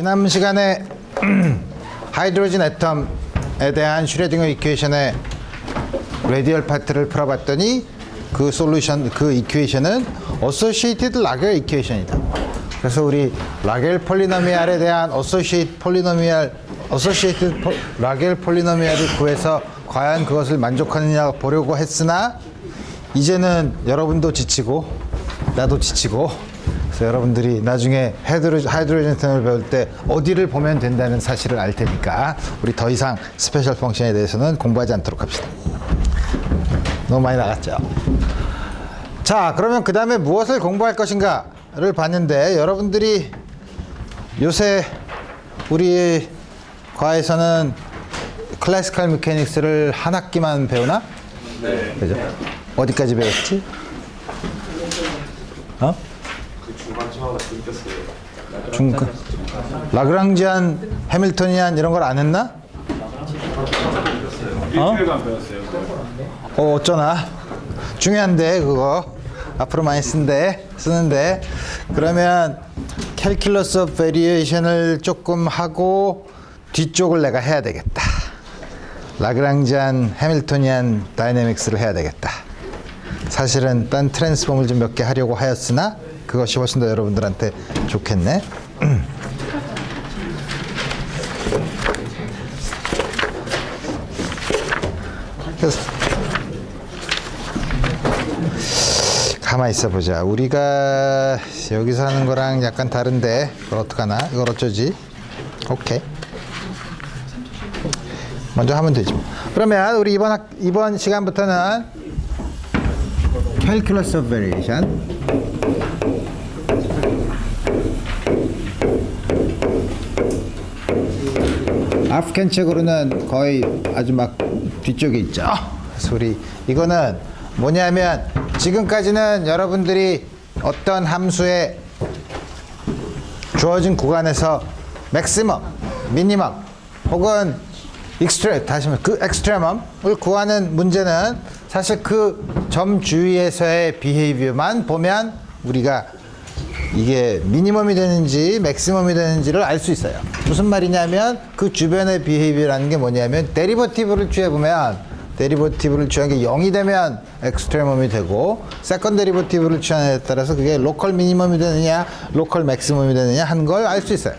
지난 시간에 하이드로진 애텀에 대한 슈레딩거 이퀘이션의 레디얼 파트를 풀어봤더니 그 솔루션, 그 이퀘이션은 어소시에이티드 라겔 이퀘이션이다. 그래서 우리 라겔 폴리노미알에 대한 어소시에이티드 라겔 폴리노미알을 구해서 과연 그것을 만족하느냐 보려고 했으나 이제는 여러분도 지치고 나도 지치고 그래서 여러분들이 나중에 하이드로진 애텀을 배울 때 어디를 보면 된다는 사실을 알 테니까 우리 더 이상 스페셜 펑션에 대해서는 공부하지 않도록 합시다. 너무 많이 나갔죠. 자, 그러면 그 다음에 무엇을 공부할 것인가를 봤는데 여러분들이 요새 우리 과에서는 클래시컬 메카닉스를 한 학기만 배우나? 네. 그죠? 어디까지 배웠지? 어? 그 중간 처음에 끊겼어요. 중간 라그랑지안, 해밀토니안 이런 걸 안 했나? 일주일간 배웠어요. 어쩌나 중요한데 그거 앞으로 많이 쓰는데 그러면 캘큘러스 오브 베리에이션을 조금 하고 뒤쪽을 내가 해야 되겠다. 라그랑지안, 해밀토니안 다이내믹스를 해야 되겠다. 사실은 딴 트랜스폼을 좀 몇 개 하려고 하였으나 그것이 훨씬 더 여러분들한테 좋겠네. 그래서 가만히 있어 보자. 우리가 여기서 하는 거랑 약간 다른데 그걸 어떡하나? 이걸 어쩌지? 오케이. 먼저 하면 되지. 그러면 우리 이번 시간부터는 Calculus of Variation 아프간 책으로는 거의 아주 막 뒤쪽에 있죠. 그래서 우리 이거는 뭐냐면 지금까지는 여러분들이 어떤 함수의 주어진 구간에서 맥시멈, 미니멈 혹은 그 엑스트레멈을 구하는 문제는 사실 그 점 주위에서의 비헤이비어만 보면 우리가 이게 미니멈이 되는지 맥시멈이 되는지를 알 수 있어요. 무슨 말이냐면 그 주변의 비헤이비어라는 게 뭐냐면 데리버티브를 취해보면 데리버티브를 취한 게 0이 되면 엑스트레멈이 되고 세컨 데리버티브를 취하냐에 따라서 그게 로컬 미니멈이 되느냐 로컬 맥시멈이 되느냐 하는 걸 알 수 있어요.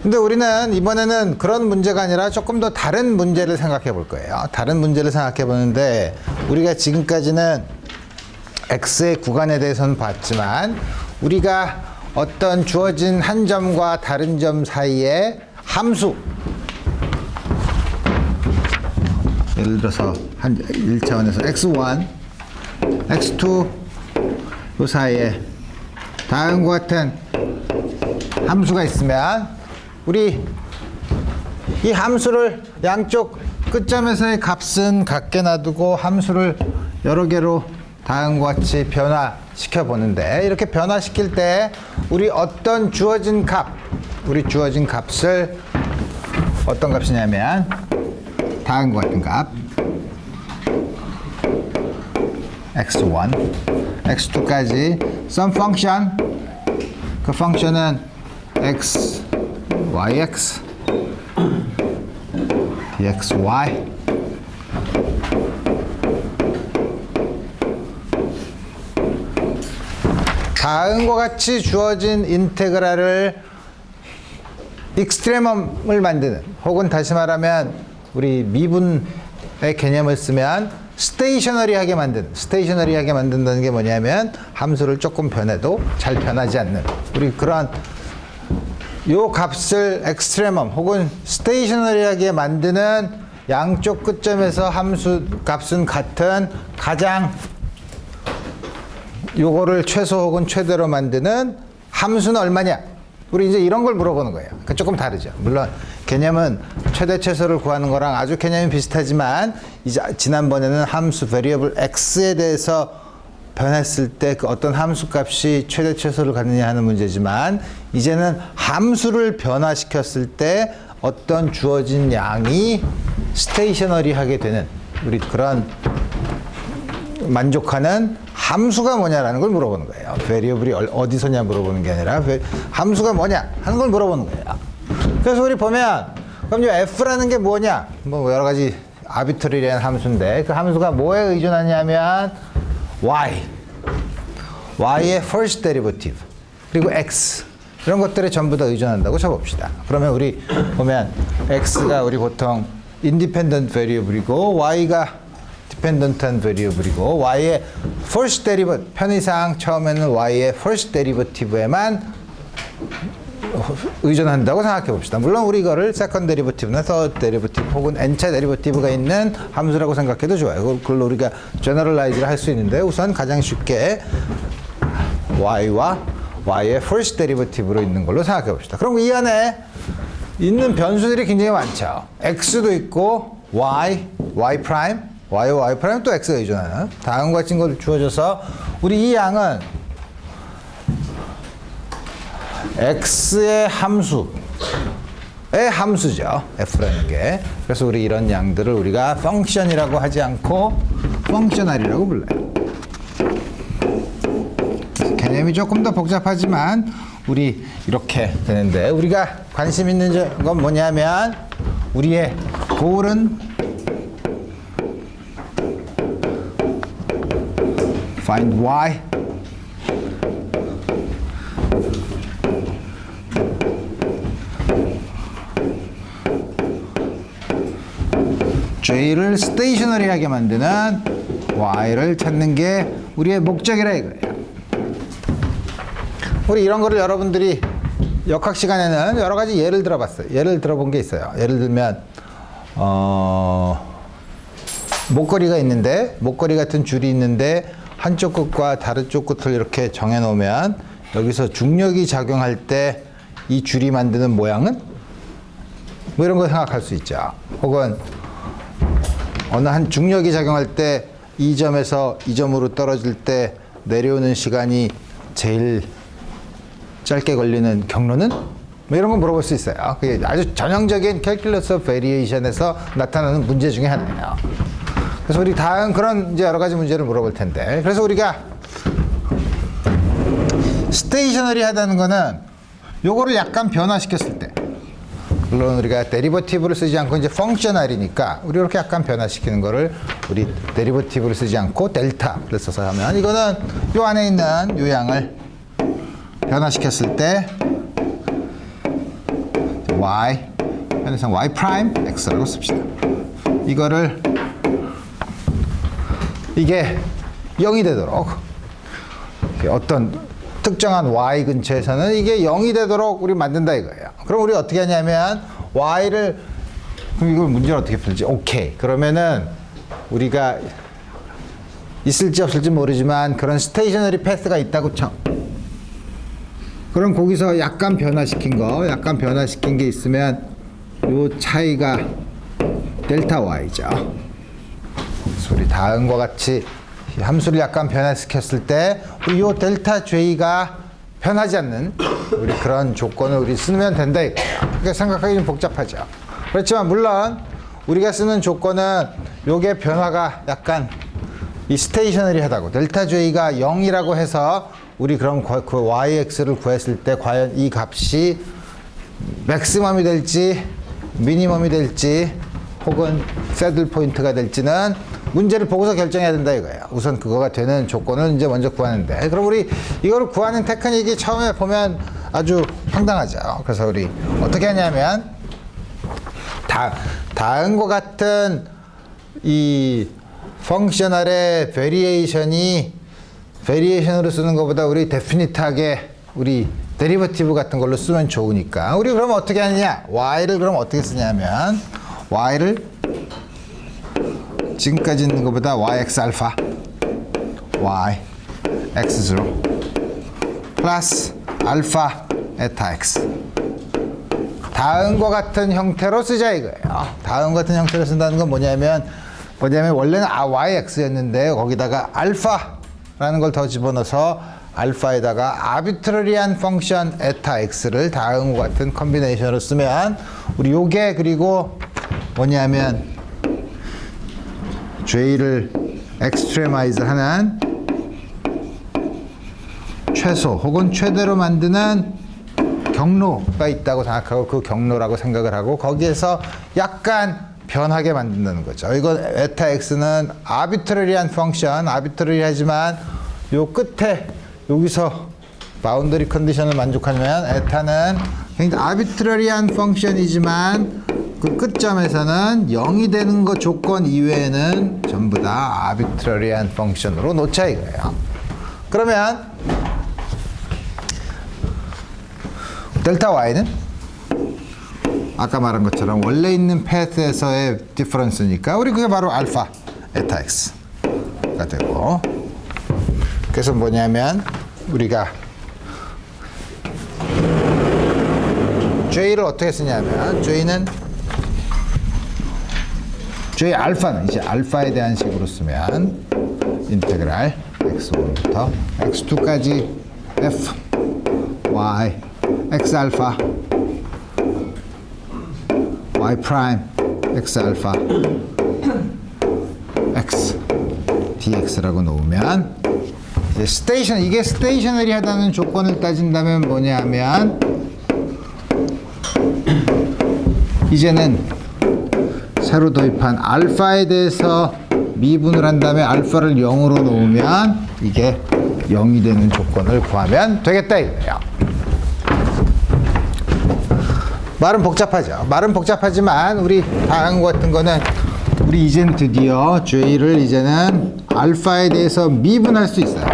근데 우리는 이번에는 그런 문제가 아니라 조금 더 다른 문제를 생각해 볼 거예요. 다른 문제를 생각해 보는데 우리가 지금까지는 x의 구간에 대해서는 봤지만 우리가 어떤 주어진 한 점과 다른 점 사이에 함수 예를 들어서 한 1차원에서 x1, x2 그 사이에 다음과 같은 함수가 있으면 우리 이 함수를 양쪽 끝점에서의 값은 같게 놔두고 함수를 여러 개로 다음과 같이 변화시켜 보는데 이렇게 변화시킬 때 우리 어떤 주어진 값을 어떤 값이냐면 다음과 같은 값 x1, x2까지 some function 그 펑션은 x, yx, dxy 다음과 같이 주어진 인테그랄을 익스트레멈을 만드는 혹은 다시 말하면 우리 미분의 개념을 쓰면 스테이셔너리하게 만든다는 게 뭐냐면 함수를 조금 변해도 잘 변하지 않는 우리 그런 요 값을 엑스트레멈 혹은 스테이셔너리하게 만드는 양쪽 끝점에서 함수 값은 같은 가장 요거를 최소 혹은 최대로 만드는 함수는 얼마냐? 우리 이제 이런 걸 물어보는 거예요. 그러니까 조금 다르죠. 물론 개념은 최대 최소를 구하는 거랑 아주 개념이 비슷하지만 이제 지난번에는 함수 베리어블 x에 대해서 변했을 때 그 어떤 함수 값이 최대 최소를 갖느냐 하는 문제지만 이제는 함수를 변화시켰을 때 어떤 주어진 양이 스테이셔너리하게 되는 우리 그런 만족하는 함수가 뭐냐라는 걸 물어보는 거예요. 베리어블이 어디서냐 물어보는 게 아니라 함수가 뭐냐 하는 걸 물어보는 거예요. 그래서 우리 보면 그럼 이 f라는 게 뭐냐? 뭐 여러 가지 아비트러리한 함수인데 그 함수가 뭐에 의존하냐면 y의 first derivative 그리고 x 이런 것들에 전부 다 의존한다고 쳐봅시다. 그러면 우리 보면 x가 우리 보통 independent variable이고 y가 dependent한 variable이고 y의 first derivative 편의상 처음에는 y의 first derivative에만 의존한다고 생각해 봅시다. 물론 우리 이거를 second derivative나 third derivative 혹은 n차 derivative가 있는 함수라고 생각해도 좋아요. 그걸로 우리가 generalize를 할 수 있는데 우선 가장 쉽게 y와 y의 first derivative로 있는 걸로 생각해 봅시다. 그럼 이 안에 있는 변수들이 굉장히 많죠. x도 있고 y 프라임, y 프라임 또 x에 의존하는 다음과 같은 걸 주어져서 우리 이 양은 x의 함수죠. f라는 게. 그래서 우리 이런 양들을 우리가 펑션이라고 하지 않고 펑셔널이라고 불러요. 개념이 조금 더 복잡하지만 우리 이렇게 되는데 우리가 관심 있는 건 뭐냐면 우리의 goal은 find y J를 스테이셔너리하게 만드는 Y를 찾는 게 우리의 목적이라 이거예요. 우리 이런 거를 여러분들이 역학 시간에는 여러 가지 예를 들어봤어요. 예를 들어본 게 있어요. 예를 들면 목걸이가 있는데 목걸이 같은 줄이 있는데 한쪽 끝과 다른 쪽 끝을 이렇게 정해 놓으면 여기서 중력이 작용할 때 이 줄이 만드는 모양은 뭐 이런 거 생각할 수 있죠. 혹은 어느 한 중력이 작용할 때 이 점에서 이 점으로 떨어질 때 내려오는 시간이 제일 짧게 걸리는 경로는? 뭐 이런 거 물어볼 수 있어요. 그게 아주 전형적인 캘큘러스 베리에이션에서 나타나는 문제 중에 하나예요. 그래서 우리 다음 그런 이제 여러 가지 문제를 물어볼 텐데 그래서 우리가 스테이셔너리 하다는 거는 요거를 약간 변화시켰을 때 물론 우리가 데리버티브를 쓰지 않고 이제 펑셔널이니까 우리 이렇게 약간 변화시키는 거를 우리 데리버티브를 쓰지 않고 델타를 써서 하면 이거는 요 안에 있는 요 양을 변화시켰을 때 y 편의상 y 프라임 x라고 씁시다. 이거를 이게 0이 되도록 어떤 특정한 y 근처에서는 이게 0이 되도록 우리 만든다 이거예요. 그럼 우리 어떻게 하냐면 y를 그럼 이걸 문제를 어떻게 풀지? 오케이. 그러면은 우리가 있을지 없을지 모르지만 그런 스테이셔너리 패스가 있다고 쳐. 그럼 거기서 약간 변화시킨 게 있으면 요 차이가 델타 y죠. 그래서 우리 다음과 같이 함수를 약간 변화시켰을 때 우리 요 델타 J가 변하지 않는 우리 그런 조건을 우리 쓰면 된다 이거예요. 그러니까 생각하기 좀 복잡하죠. 그렇지만 물론 우리가 쓰는 조건은 요게 변화가 약간 이 스테이셔너리하다고 델타 J가 0이라고 해서 우리 그럼 그 yx를 구했을 때 과연 이 값이 맥시멈이 될지 미니멈이 될지 혹은 새들 포인트가 될지는 문제를 보고서 결정해야 된다 이거예요. 우선 그거가 되는 조건을 이제 먼저 구하는데 그럼 우리 이거를 구하는 테크닉이 처음에 보면 아주 황당하죠. 그래서 우리 어떻게 하냐면 다음과 같은 이 펑셔널의 베리에이션으로 쓰는 것보다 우리 데피니트하게 우리 데리버티브 같은 걸로 쓰면 좋으니까 우리 그러면 어떻게 하느냐 y를 그럼 어떻게 쓰냐면 y를 지금까지 있는 것보다 yx 알파 y x0 플러스 알파 에타 x 다음과 같은 형태로 쓰자 이거예요. 다음과 같은 형태로 쓴다는 건 뭐냐면 원래는 yx였는데 거기다가 알파라는 걸 더 집어넣어서 알파에다가 아비트러리한 펑션 에타 x를 다음과 같은 컨비네이션으로 쓰면 우리 요게 그리고 뭐냐면 J를 extremize 하는 최소 혹은 최대로 만드는 경로가 있다고 생각하고 그 경로라고 생각을 하고 거기에서 약간 변하게 만든다는 거죠. 이건 에타 x는 arbitrary한 펑션, arbitrary하지만 요 끝에 여기서 바운더리 컨디션을 만족하면 에타는 굉장히 arbitrary한 펑션이지만 그 끝점에서는 0이 되는 거 조건 이외에는 전부 다 arbitrary한 펑션으로 놓자 이거예요. 그러면 델타 y는 아까 말한 것처럼 원래 있는 패스에서의 디퍼런스니까 우리 그게 바로 알파 에타 x가 되고, 그래서 뭐냐면 우리가 J를 어떻게 쓰냐면 J 알파는 이제 알파에 대한 식으로 쓰면 인테그랄 x1부터 x2까지 f y x 알파 y 프라임 x 알파 x dx라고 놓으면 이제 이게 스테이셔너리하다는 조건을 따진다면 뭐냐면 이제는 새로 도입한 알파에 대해서 미분을 한 다음에 알파를 0으로 놓으면 이게 0이 되는 조건을 구하면 되겠다 이거예요. 말은 복잡하죠. 말은 복잡하지만 우리 다양한 같은 거는 우리 이제는 드디어 J를 이제는 알파에 대해서 미분할 수 있어요.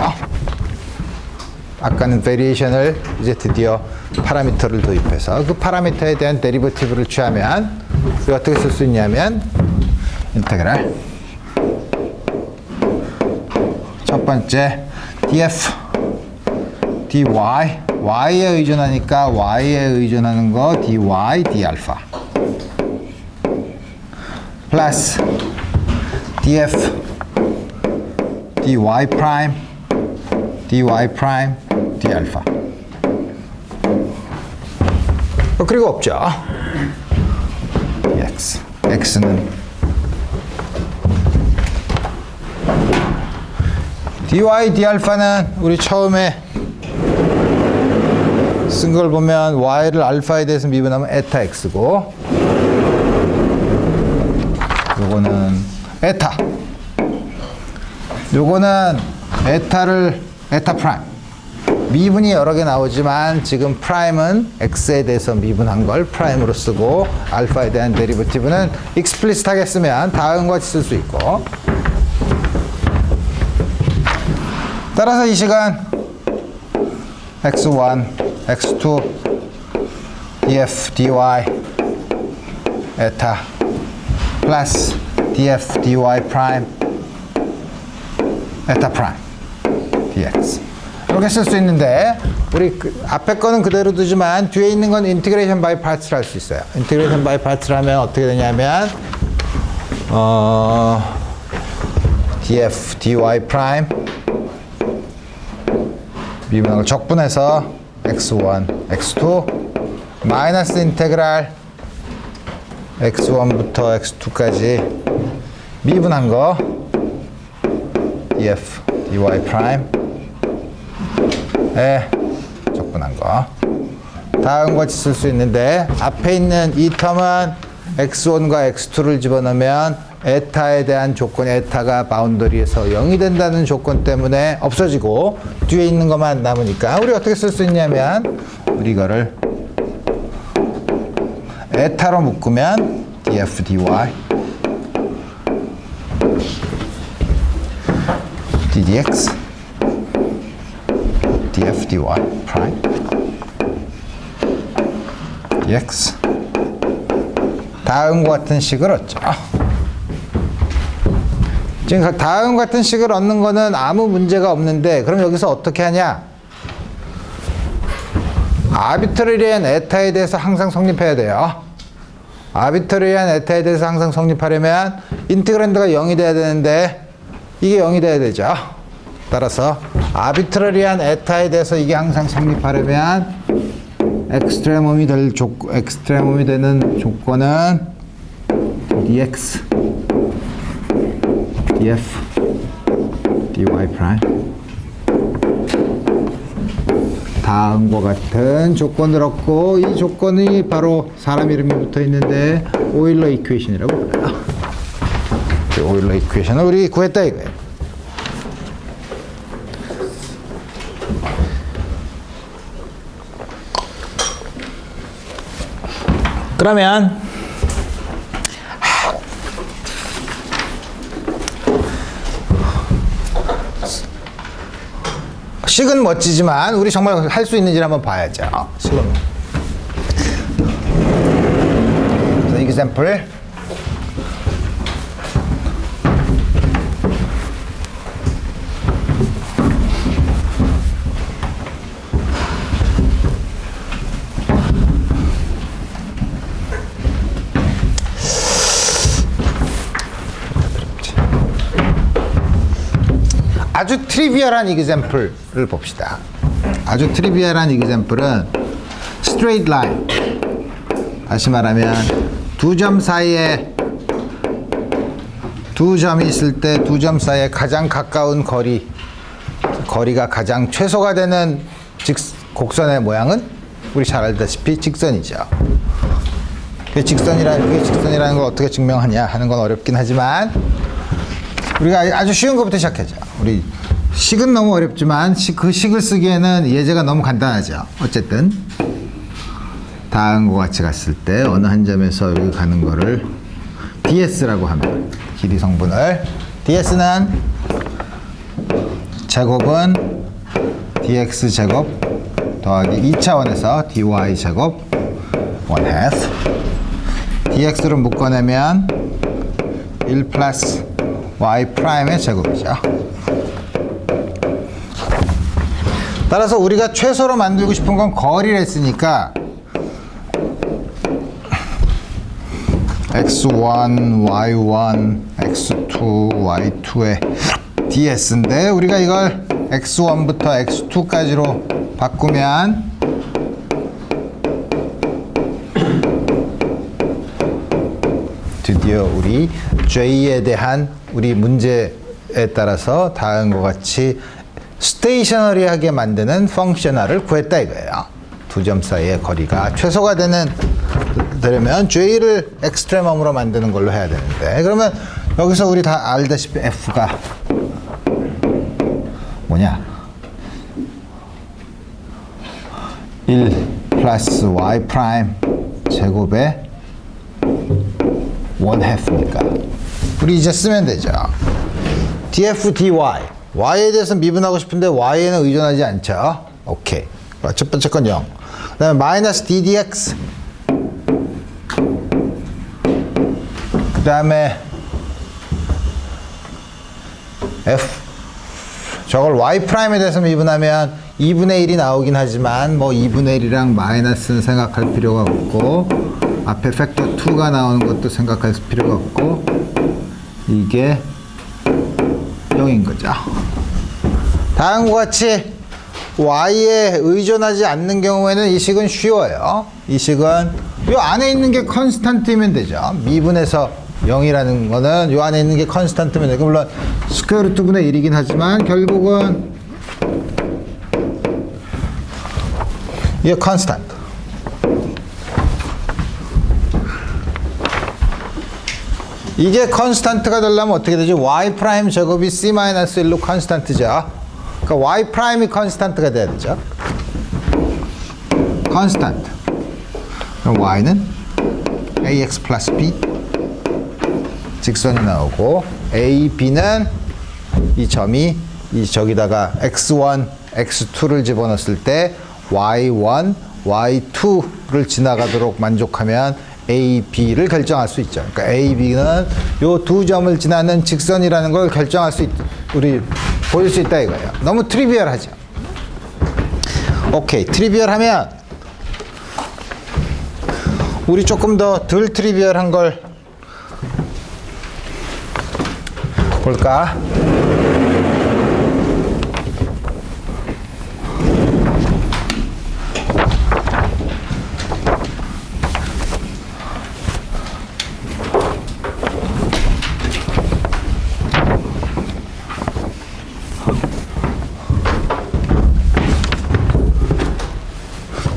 아까는 베리에이션을 이제 드디어 파라미터를 도입해서 그 파라미터에 대한 데리버티브를 취하면 우리가 어떻게 쓸 수 있냐면 인테그랄 첫 번째 df dy y에 의존하니까 y에 의존하는 거 dy d 알파 플러스 df dy 프라임 dy 프라임 d 알파 그리고 없죠. dx x는 dy d 알파는 우리 처음에 쓴 걸 보면 y를 알파에 대해서 미분하면 에타 x고 요거는 에타 요거는 에타 프라임 미분이 여러 개 나오지만 지금 프라임은 x에 대해서 미분한 걸 프라임으로 쓰고 알파에 대한 데리버티브는 익스플리시트하게 쓰면 다음과 같이 쓸 수 있고, 따라서 이 시간 x1, x2, df, dy 에타 플러스 df, dy 프라임 에타 프라임 dx 이렇게 쓸 수 있는데 우리 앞에 거는 그대로 두지만 뒤에 있는 건 인티그레이션 바이 파츠를 할 수 있어요. 인티그레이션 바이 파츠를 하면 어떻게 되냐면 df, dy 프라임 미분한 걸 적분해서 x1, x2 마이너스 인테그랄 x1부터 x2까지 미분한 거 df, dy 프라임 에 적분한 거 다음과 같이 쓸 수 있는데 앞에 있는 이 텀은 x1과 x2를 집어넣으면 에타에 대한 조건, 에타가 바운더리에서 0이 된다는 조건 때문에 없어지고 뒤에 있는 것만 남으니까 우리 어떻게 쓸 수 있냐면 우리 이거를 에타로 묶으면 df, dy ddx df, dy 프라임 dx 다음과 같은 식을 얻죠. 지금 다음 같은 식을 얻는 거는 아무 문제가 없는데 그럼 여기서 어떻게 하냐? 아비트러리한 에타에 대해서 항상 성립해야 돼요. 아비트러리한 에타에 대해서 항상 성립하려면 인티그랜드가 0이 돼야 되는데 이게 0이 돼야 되죠. 따라서 아비트러리한 에타에 대해서 이게 항상 성립하려면 엑스트레멈이 되는 조건은 dx, df, dy 프라임. 다음과 같은 조건을 얻고 이 조건이 바로 사람 이름이 붙어 있는데 오일러 이퀘이션이라고 불러요. 오일러 이퀘이션을 우리 구했다 이거예요. 그러면 식은 멋지지만 우리 정말 할 수 있는지를 한번 봐야죠. 식은. example. 아주 트리비얼한 example를 봅시다. 아주 트리비얼한 example은 straight line. 다시 말하면 두 점 사이에 두 점이 있을 때 두 점 사이에 가장 가까운 거리가 가장 최소가 되는 곡선의 모양은 우리 잘 알다시피 직선이죠. 그게 직선이라는 걸 어떻게 증명하냐 하는 건 어렵긴 하지만 우리가 아주 쉬운 것부터 시작하죠. 우리 식은 너무 어렵지만 그 식을 쓰기에는 예제가 너무 간단하죠. 어쨌든 다음과 같이 갔을 때 어느 한 점에서 여기 가는 거를 ds라고 하면 길이 성분을 ds는 제곱은 dx 제곱 더하기 2차원에서 dy 제곱 1/2 dx를 묶어내면 1 플러스 y 프라임의 제곱이죠. 따라서 우리가 최소로 만들고 싶은 건 거리를 했으니까 x1, y1, x2, y2의 ds인데 우리가 이걸 x1부터 x2까지로 바꾸면 드디어 우리 J에 대한 우리 문제에 따라서 다음과 같이 스테이셔너리하게 만드는 펑셔널을 구했다 이거예요. 두 점 사이의 거리가 최소가 되려면 J를 엑스트레멈으로 만드는 걸로 해야 되는데 그러면 여기서 우리 다 알다시피 F가 뭐냐? 1 플러스 Y 프라임 제곱의 1/2니까 우리 이제 쓰면 되죠. df dy y에 대해서 미분하고 싶은데 y에는 의존하지 않죠. 오케이. 첫 번째 건 0. 그 다음에 마이너스 ddx 그 다음에 f 저걸 y 프라임에 대해서 미분하면 2분의 1이 나오긴 하지만 뭐 2분의 1이랑 마이너스는 생각할 필요가 없고 앞에 팩터 2가 나오는 것도 생각할 필요가 없고 이게 0인 거죠. 다음과 같이 y에 의존하지 않는 경우에는 이 식은 쉬워요. 이 식은 이 안에 있는 게 컨스탄트이면 되죠. 미분에서 0이라는 거는 이 안에 있는 게 컨스탄트면 되고 물론 스퀘어 루트 분의 1이긴 하지만 결국은 이게 컨스탄트. 이게 컨스탄트가 되려면 어떻게 되지? y 프라임 제곱이 c-1로 컨스탄트죠. 그러니까 y 프라임이 컨스탄트가 돼야 되죠. 컨스탄트. 그럼 y는 ax 플러스 b 직선이 나오고 a, b는 이 점이 저기다가 x1, x2를 집어넣었을 때 y1, y2를 지나가도록 만족하면 A, B를 결정할 수 있죠. 그러니까 A, B는 요 두 점을 지나는 직선이라는 걸 결정할 수 우리 보일 수 있다 이거예요. 너무 트리비얼하죠. 오케이, 트리비얼하면 우리 조금 더 덜 트리비얼한 걸 볼까?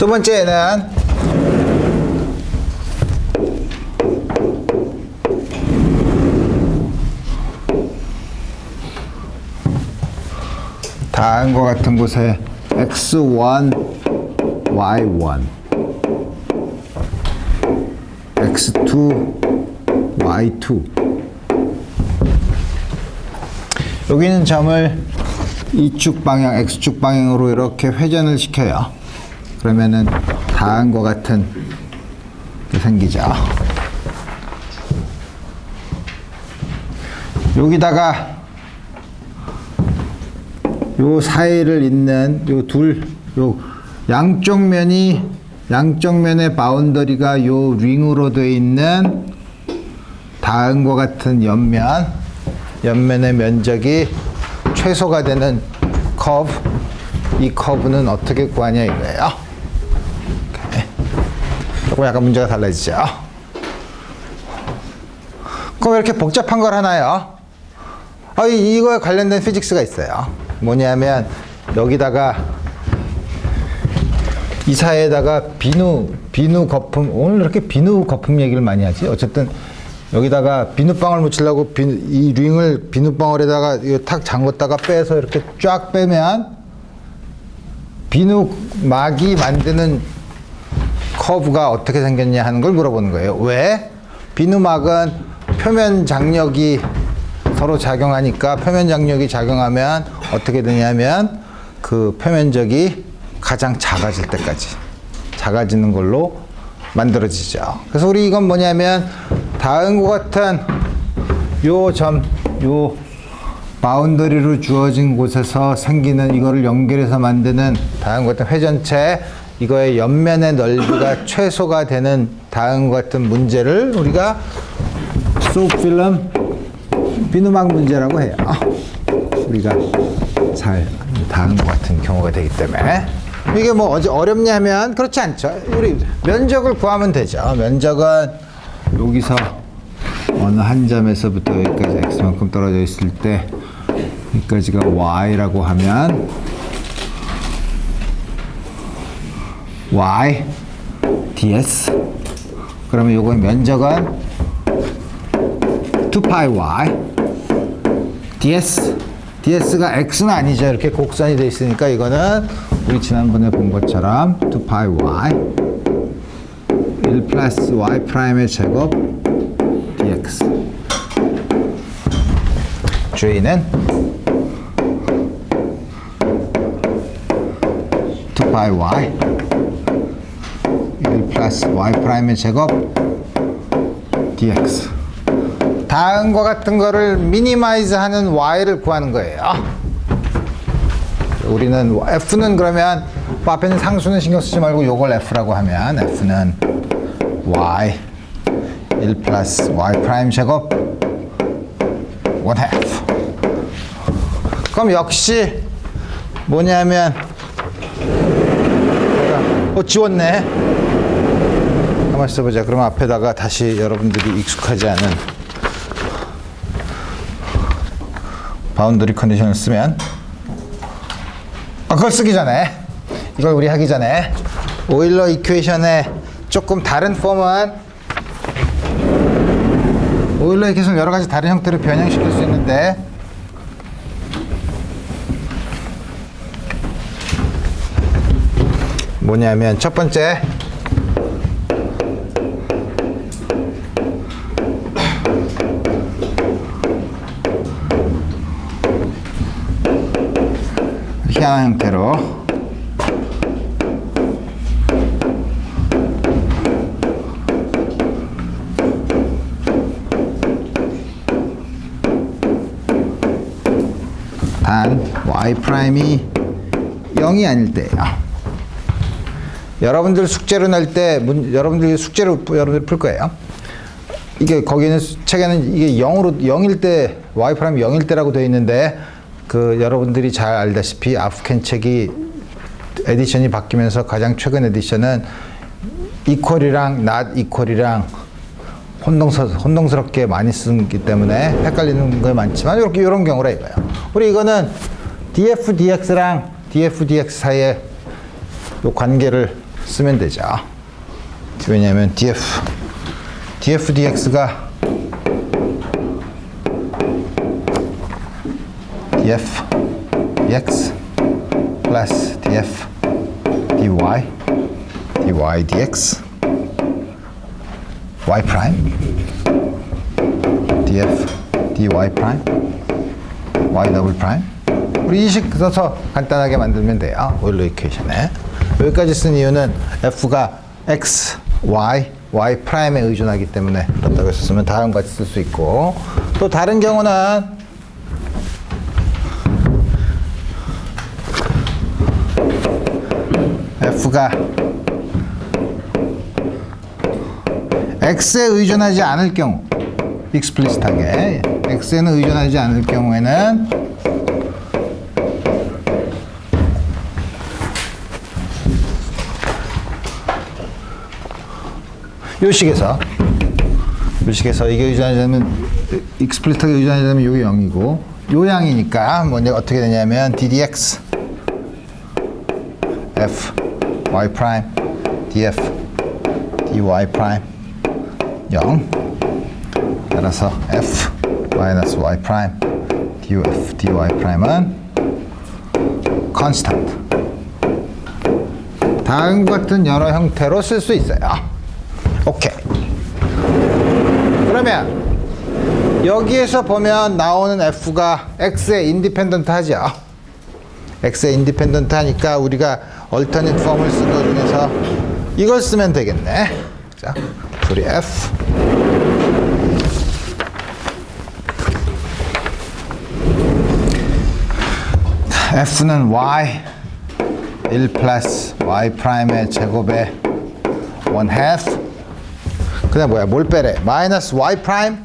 두 번째는 다음과 같은 곳에 x1, y1, x2, y2 여기 있는 점을 이축 방향, x축 방향으로 이렇게 회전을 시켜요. 그러면은 다음과 같은 게 생기죠. 여기다가 요 사이를 잇는 요 양쪽 면의 바운더리가 요 링으로 되어 있는 다음과 같은 옆면의 면적이 최소가 되는 커브, 이 커브는 어떻게 구하냐 이거예요. 오케이. 조금 약간 문제가 달라지죠. 그럼 왜 이렇게 복잡한 걸 하나요? 이거에 관련된 피직스가 있어요. 뭐냐면 여기다가 이 사이에다가 비누 거품, 오늘 이렇게 비누 거품 얘기를 많이 하지? 어쨌든 여기다가 비누방울 묻히려고 이 링을 비누방울에다가 탁 잠궜다가 빼서 이렇게 쫙 빼면 비누막이 만드는 커브가 어떻게 생겼냐 하는 걸 물어보는 거예요. 왜? 비누막은 표면 장력이 서로 작용하니까 표면 장력이 작용하면 어떻게 되냐면 그 표면적이 가장 작아질 때까지 작아지는 걸로 만들어지죠. 그래서 우리 이건 뭐냐면 다음과 같은 요 바운더리로 주어진 곳에서 생기는 이거를 연결해서 만드는 다음과 같은 회전체, 이거의 옆면의 넓이가 최소가 되는 다음과 같은 문제를 우리가 소필름 비누막 문제라고 해요. 우리가 잘 다음과 같은 경우가 되기 때문에 이게 뭐 어렵냐면 그렇지 않죠. 우리 면적을 구하면 되죠. 면적은 여기서 어느 한 점에서부터 여기까지 x만큼 떨어져 있을 때 여기까지가 y라고 하면 y ds, 그러면 요건 면적은 2파이 y ds가 x는 아니죠. 이렇게 곡선이 되어 있으니까 이거는 우리 지난번에 본 것처럼 2파이 y 1 플러스 y 프라임의 제곱 dx. 주의는 2파이 y 1 플러스 y 프라임의 제곱 dx. 다음과 같은 거를 미니마이즈 하는 y를 구하는 거예요. 우리는 f는 그러면 앞에 있는 상수는 신경 쓰지 말고 요걸 f라고 하면 f는 y 1 플러스 y 프라임 제곱 1/2. 그럼 역시 뭐냐면 지웠네. 가만 있어보자. 그럼 앞에다가 다시 여러분들이 익숙하지 않은 바운더리 컨디션을 쓰면 그걸 쓰기 전에 이걸 우리 하기 전에 오일러 이퀘이션의 조금 다른 폼은 오일러 이퀘이션 여러 가지 다른 형태로 변형시킬 수 있는데 뭐냐면 첫 번째 희한한 형태로 단 y 프라임이 0이 아닐 때예요. 여러분들 숙제로 낼 때 여러분들 풀 거예요. 이게 거기는 책에는 이게 0일 때 y 프라임 0일 때라고 되어 있는데 여러분들이 잘 알다시피 아프켄 책이 에디션이 바뀌면서 가장 최근 에디션은 이퀄이랑 not 이퀄이랑 혼동스럽게 많이 쓰기 때문에 헷갈리는 거 많지만 이런 경우라 이거예요. 우리 이거는 df dx랑 df dx 사이에 요 관계를 쓰면 되죠. 왜냐하면 df dx가 df dx 플러스 df dy dx y 프라임 df dy 프라임 y 더블 프라임. 우리 이식 써서 간단하게 만들면 돼요. 오일러 이퀘이션에. 여기까지 쓴 이유는 f가 x, y, y 프라임에 의존하기 때문에 그렇다고 해서 쓰면 다음과 같이 쓸 수 있고, 또 다른 경우는 f가 x에 의존하지 않을 경우, 익스플리시트하게 x에는 의존하지 않을 경우에는 요 식에서 이게 의존하지 않으면, 익스플리시트하게 의존하지 않으면 요게 0이고 요 양이니까 먼저 어떻게 되냐면 ddx f y 프라임 df dy 프라임 0. 따라서 f 마이너스 y 프라임 df dy 프라임은 constant. 다음과 같은 여러 형태로 쓸 수 있어요. 오케이. 그러면 여기에서 보면 나오는 f가 x에 인디펜던트 하죠. x에 인디펜던트 하니까 우리가 얼터닛 폼을 쓴 것 중에서 이걸 쓰면 되겠네. 자, 우리 f는 y 1 플러스 y 프라임의 제곱의 1/2. 그 다음 뭐야? 뭘 빼래? 마이너스 y 프라임.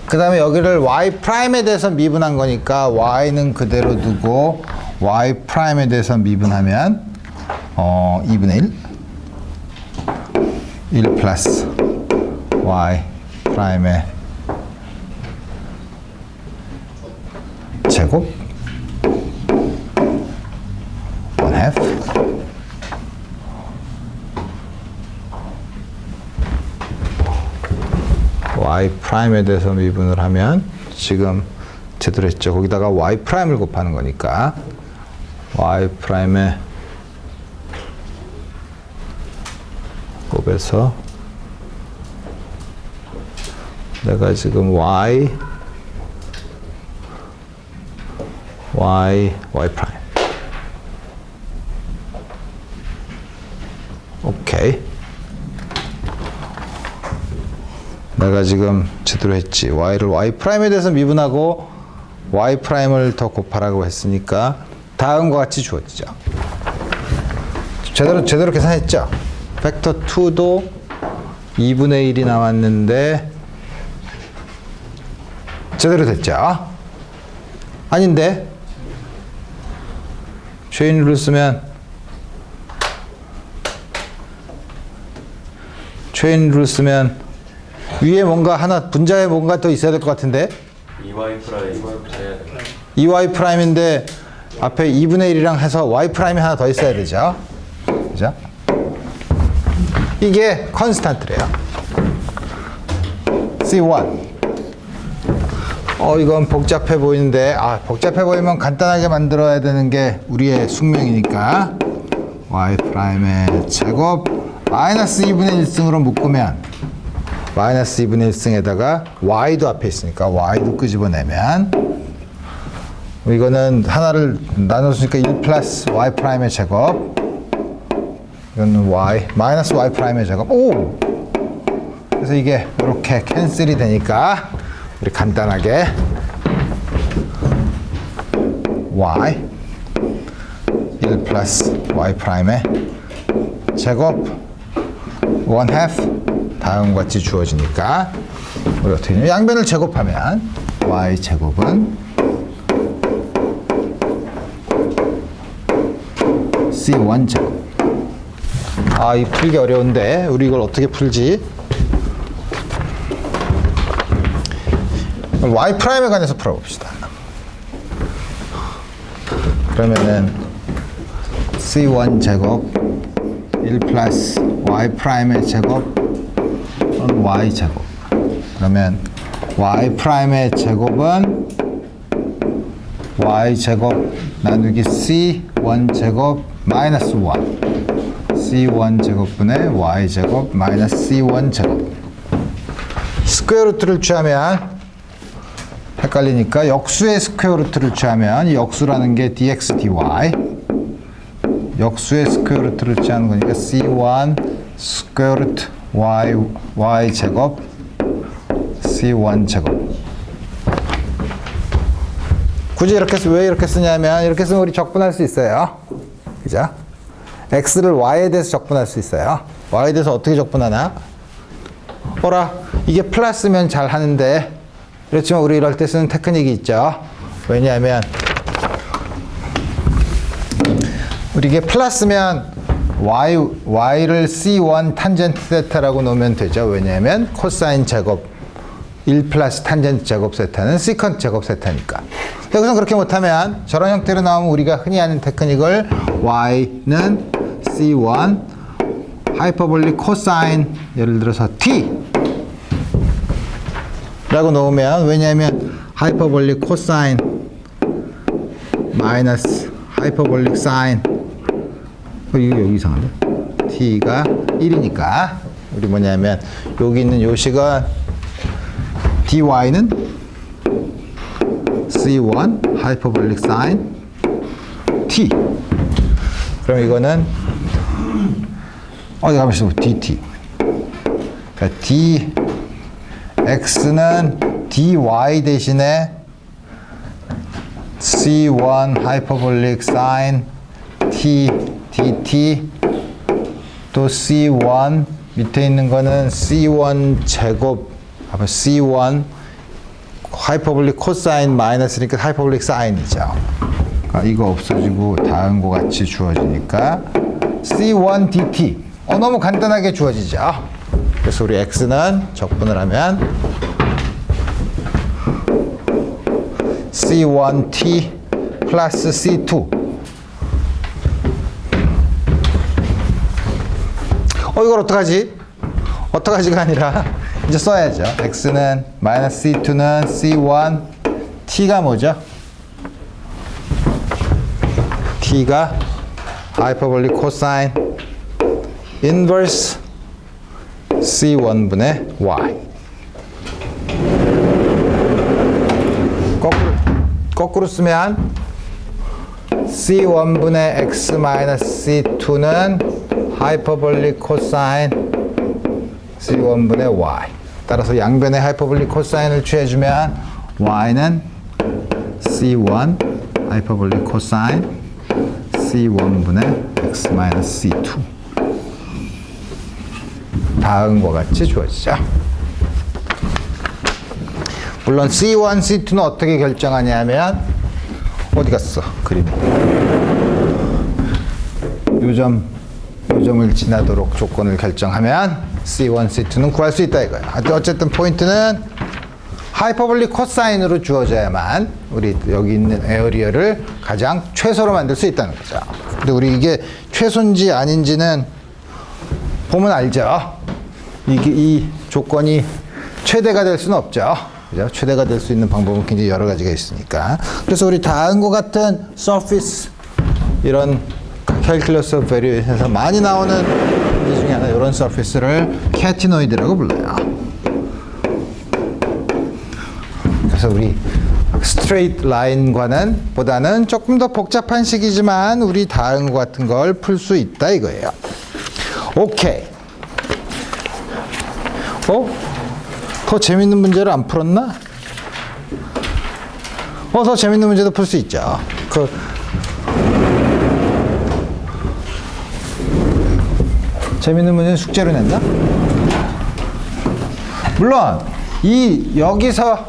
그 다음에 여기를 y 프라임에 대해서 미분한 거니까 y는 그대로 두고 y 프라임에 대해서 미분하면 2분의 1 플러스 y 프라임의 제곱 1/2. y 프라임에 대해서 미분을 하면 지금 제대로 했죠. 거기다가 y 프라임을 곱하는 거니까 y 프라임에 곱해서 내가 지금 y 프라임. 오케이. 내가 지금 제대로 했지. y를 y 프라임에 대해서 미분하고 y 프라임을 더 곱하라고 했으니까 다음과 같이 주어지죠. 제대로 계산했죠. 벡터 2도 2분의 1이 나왔는데 제대로 됐죠. 아닌데 체인 룰을 쓰면 위에 뭔가 하나 분자에 뭔가 더 있어야 될 것 같은데 2y 프라임 2y 프라임인데 앞에 2분의 1이랑 해서 y 프라임이 하나 더 있어야 되죠. 그죠? 이게 컨스탄트래요. C1. 이건 복잡해 보이는데, 복잡해 보이면 간단하게 만들어야 되는 게 우리의 숙명이니까 y 프라임의 제곱 마이너스 2분의 1승으로 묶으면 마이너스 2분의 1승에다가 y도 앞에 있으니까 y도 끄집어내면 이거는 하나를 나눴으니까 1 플러스 y 프라임의 제곱, 이거는 y 마이너스 y 프라임의 제곱. 오! 그래서 이게 이렇게 캔슬이 되니까 우리 간단하게 y 1 플러스 y 프라임의 제곱 1/2 다음과 같이 주어지니까 우리 어떻게 되냐? 양변을 제곱하면 y 제곱은 c1 제곱. 이 풀기 어려운데 우리 이걸 어떻게 풀지? y 프라임에 관해서 풀어봅시다. 그러면은 C1 제곱 1 플러스 y 프라임의 제곱 또는 y 제곱. 그러면 y 프라임의 제곱은 y 제곱 나누기 C1 제곱 마이너스 1. C1 제곱분의 y 제곱 마이너스 C1 제곱. 스퀘어 루트를 취하면 헷갈리니까 역수의 스퀘어 루트를 취하면 이 역수라는 게 dx dy. 역수의 스퀘어 루트를 취하는 거니까 C1 스퀘어 루트 y 제곱 C1 제곱. 굳이 왜 이렇게 쓰냐면 이렇게 쓰면 우리 적분할 수 있어요. 그죠? x를 y에 대해서 적분할 수 있어요. y에 대해서 어떻게 적분하나? 어라, 이게 플러스면 잘 하는데, 그렇지만 우리 이럴 때 쓰는 테크닉이 있죠. 왜냐하면 우리 이게 플러스면 y를 C1 탄젠트 세타라고 놓으면 되죠. 왜냐하면 코사인 제곱 1 플러스 탄젠트 제곱 세타는 시컨트 제곱 세타니까. 여기서 그렇게 못하면 저런 형태로 나오면 우리가 흔히 하는 테크닉을 y는 C1 하이퍼볼릭 코사인 예를 들어서 t 라고 놓으면, 왜냐하면 하이퍼볼릭 코사인 마이너스 하이퍼볼릭 사인, 이거 여기 이상한데? t가 1이니까 우리 뭐냐면 여기 있는 요식은 dy는 c1 하이퍼볼릭 사인 t. 그럼 이거는 가만 있어. dt. 그러니까 dx는 dy 대신에 c1 하이퍼볼릭 사인 t dt 또 c1 밑에 있는 거는 c1 제곱 c1 하이퍼볼릭 코사인 마이너스니까 하이퍼볼릭 사인이죠. 이거 없어지고 다음과 같이 주어지니까 c1 dt. 너무 간단하게 주어지죠. 그래서 우리 x는 적분을 하면 c1t 플러스 c2. 이걸 어떡하지? 어떡하지가 아니라 이제 써야죠. x는 마이너스 c2는 c1 t가 뭐죠? t가 하이퍼볼릭 코사인 인버스 c1분의 y. 거꾸로 쓰면 c1분의 x 마이너스 c2는 하이퍼볼릭 코사인 c1분의 y. 따라서 양변의 하이퍼볼릭 코사인을 취해주면 y는 c1 하이퍼볼릭 코사인 c1분의 x 마이너스 c2. 다음과 같이 주어지죠. 물론 C1, C2는 어떻게 결정하냐면 어디 갔어? 그림. 요점을 지나도록 조건을 결정하면 C1, C2는 구할 수 있다 이거야. 어쨌든 포인트는 하이퍼볼릭 코사인으로 주어져야만 우리 여기 있는 에어리어를 가장 최소로 만들 수 있다는 거죠. 근데 우리 이게 최소인지 아닌지는 보면 알죠. 이 조건이 최대가 될 수는 없죠. 그죠? 최대가 될 수 있는 방법은 굉장히 여러 가지가 있으니까. 그래서 우리 다음과 같은 서피스, 이런 캘큘러스 오브 베리에이션에서 많이 나오는 문제 중에 하나, 이런 서피스를 캐티노이드라고 불러요. 그래서 우리 스트레이트 라인과는 보다는 조금 더 복잡한 식이지만 우리 다음과 같은 걸 풀 수 있다 이거예요. 오케이. 더 재밌는 문제를 안 풀었나? 더 재밌는 문제도 풀 수 있죠. 재밌는 문제는 숙제로 냈나? 물론 여기서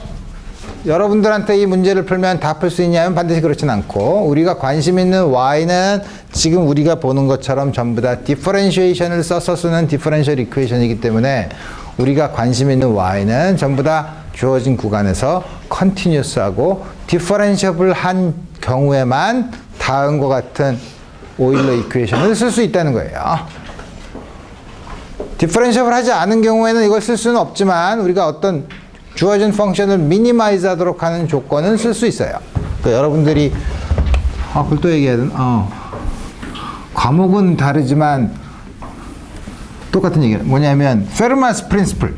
여러분들한테 이 문제를 풀면 다 풀 수 있냐면 반드시 그렇진 않고, 우리가 관심 있는 y는 지금 우리가 보는 것처럼 전부 다 디퍼런시에이션을 써서 쓰는 디퍼런셜 이퀘이션이기 때문에 우리가 관심 있는 y는 전부 다 주어진 구간에서 컨티뉴스하고 디퍼런셔블 한 경우에만 다음과 같은 오일러 이퀘이션을 쓸 수 있다는 거예요. 디퍼런셜을 하지 않은 경우에는 이걸 쓸 수는 없지만 우리가 어떤 주어진 펑션을 미니마이즈 하도록 하는 조건은 쓸 수 있어요. 그러니까 여러분들이 그걸 또 얘기해야 되나? 과목은 다르지만 똑같은 얘기예요. 뭐냐면 페르마스 프린시플,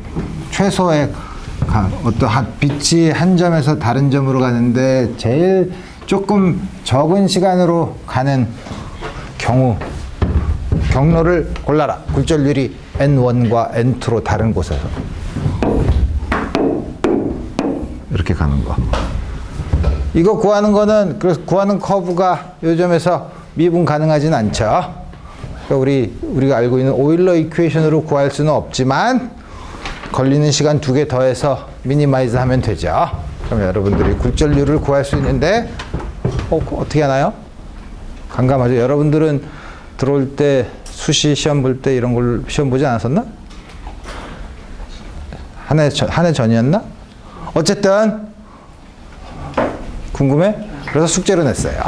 최소의 어떤 빛이 한 점에서 다른 점으로 가는데 제일 조금 적은 시간으로 가는 경로를 골라라. 굴절률이 N1과 N2로 다른 곳에서 이렇게 가는 거. 이거 구하는 거는, 그래서 구하는 커브가 요 점에서 미분 가능하진 않죠. 그러니까 우리가 알고 있는 오일러 이퀘이션으로 구할 수는 없지만 걸리는 시간 2개 더해서 미니마이즈 하면 되죠. 그럼 여러분들이 굴절률을 구할 수 있는데 어떻게 하나요? 감감하죠. 여러분들은 들어올 때 수시 시험 볼 때 이런 걸 시험 보지 않았었나? 한 해 전이었나? 어쨌든 궁금해? 그래서 숙제로 냈어요.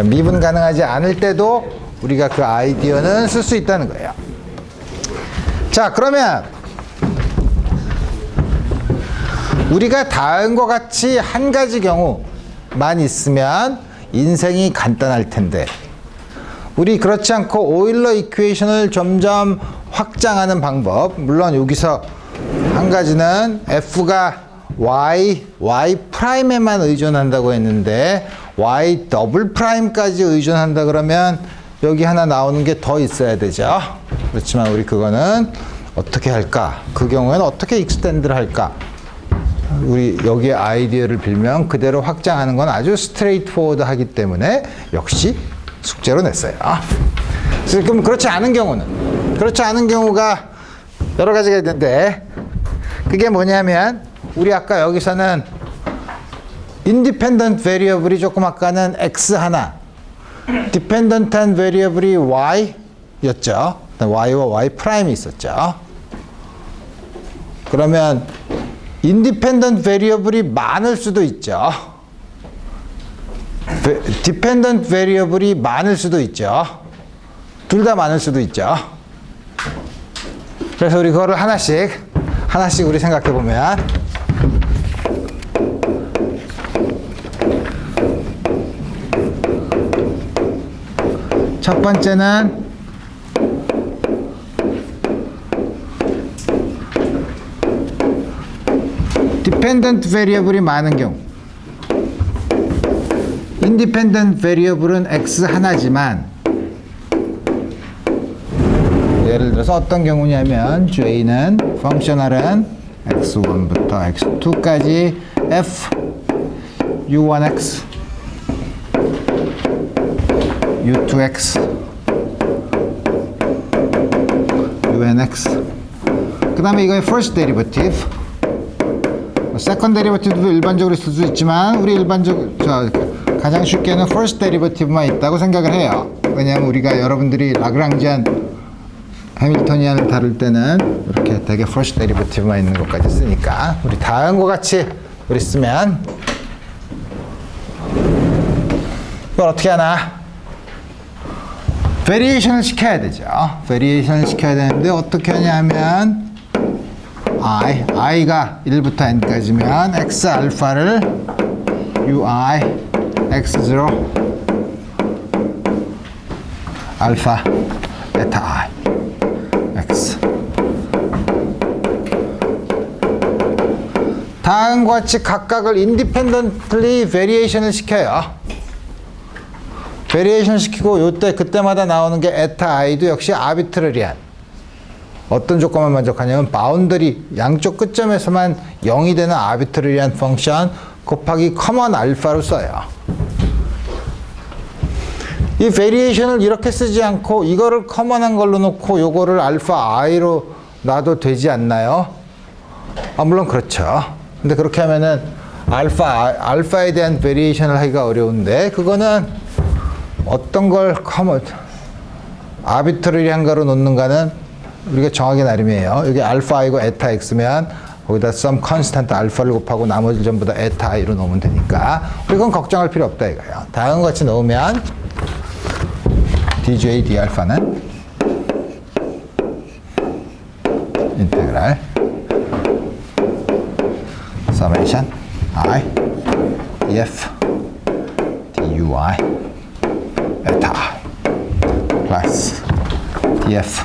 미분 가능하지 않을 때도 우리가 그 아이디어는 쓸 수 있다는 거예요. 자, 그러면 우리가 다음과 같이 한 가지 경우만 있으면 인생이 간단할 텐데 우리 그렇지 않고 오일러 이퀘이션을 점점 확장하는 방법, 물론 여기서 한 가지는 F가 Y 프라임에만 의존한다고 했는데 Y 더블 프라임까지 의존한다 그러면 여기 하나 나오는 게 더 있어야 되죠. 그렇지만 우리 그거는 어떻게 할까? 그 경우에는 어떻게 익스텐드를 할까? 우리 여기에 아이디어를 빌면 그대로 확장하는 건 아주 스트레이트 포워드 하기 때문에 역시 숙제로 냈어요. 그럼 그렇지 않은 경우가 여러 가지가 있는데 그게 뭐냐면 우리 아까 여기서는 인디펜던트 베리어블이 조금 아까는 X 하나, 디펜던트한 베리어블이 Y였죠. Y와 Y 프라임이 있었죠. 그러면 인디펜던트 베리어블이 많을 수도 있죠. 디펜던트 베리어블이 많을 수도 있죠. 둘 다 많을 수도 있죠. 그래서 우리 그거를 하나씩 우리 생각해 보면 첫 번째는 디펜던트 베리어블이 많은 경우, 인디펜던트 베리어블은 X 하나지만 예를 들어서 어떤 경우냐면 J는 펑셔널은 X1부터 X2까지 F U1X U2X UNX 그 다음에 이거의 first derivative second derivative도 일반적으로 쓸 수 있지만 우리 가장 쉽게는 first derivative만 있다고 생각을 해요. 왜냐하면 우리가 여러분들이 라그랑지안 해밀토니안을 다룰 때는 이렇게 되게 first derivative만 있는 것까지 쓰니까 우리 다음과 같이 우리 쓰면 이걸 어떻게 하나? 베리에이션을 시켜야 되죠. 베리에이션을 시켜야 되는데 어떻게 하냐면 i가 1부터 n까지면 x 알파를 ui x0 알파 베타 i x 다음과 같이 각각을 independently variation을 시켜요. variation 시키고 그때마다 나오는 게 에타 i도 역시 arbitrary한 어떤 조건만 만족하냐면 바운더리 양쪽 끝점에서만 0이 되는 arbitrary한 펑션 곱하기 커먼 알파로 써요. 이 variation을 이렇게 쓰지 않고 이거를 커먼한 걸로 놓고 요거를 알파 i로 놔도 되지 않나요? 물론 그렇죠. 근데 그렇게 하면은 알파에 대한 variation을 하기가 어려운데 그거는 어떤 걸 arbitrary한 거로 놓는가는 우리가 정하기 나름이에요. 여기 알파 i고 에타 x면 거기다 some constant 알파를 곱하고 나머지 전부 다 에타 i로 넣으면 되니까 이건 걱정할 필요 없다 이거예요. 다음 같이 넣으면 dj d 알파는 인테그랄 summation I df dui 에타 플러스 df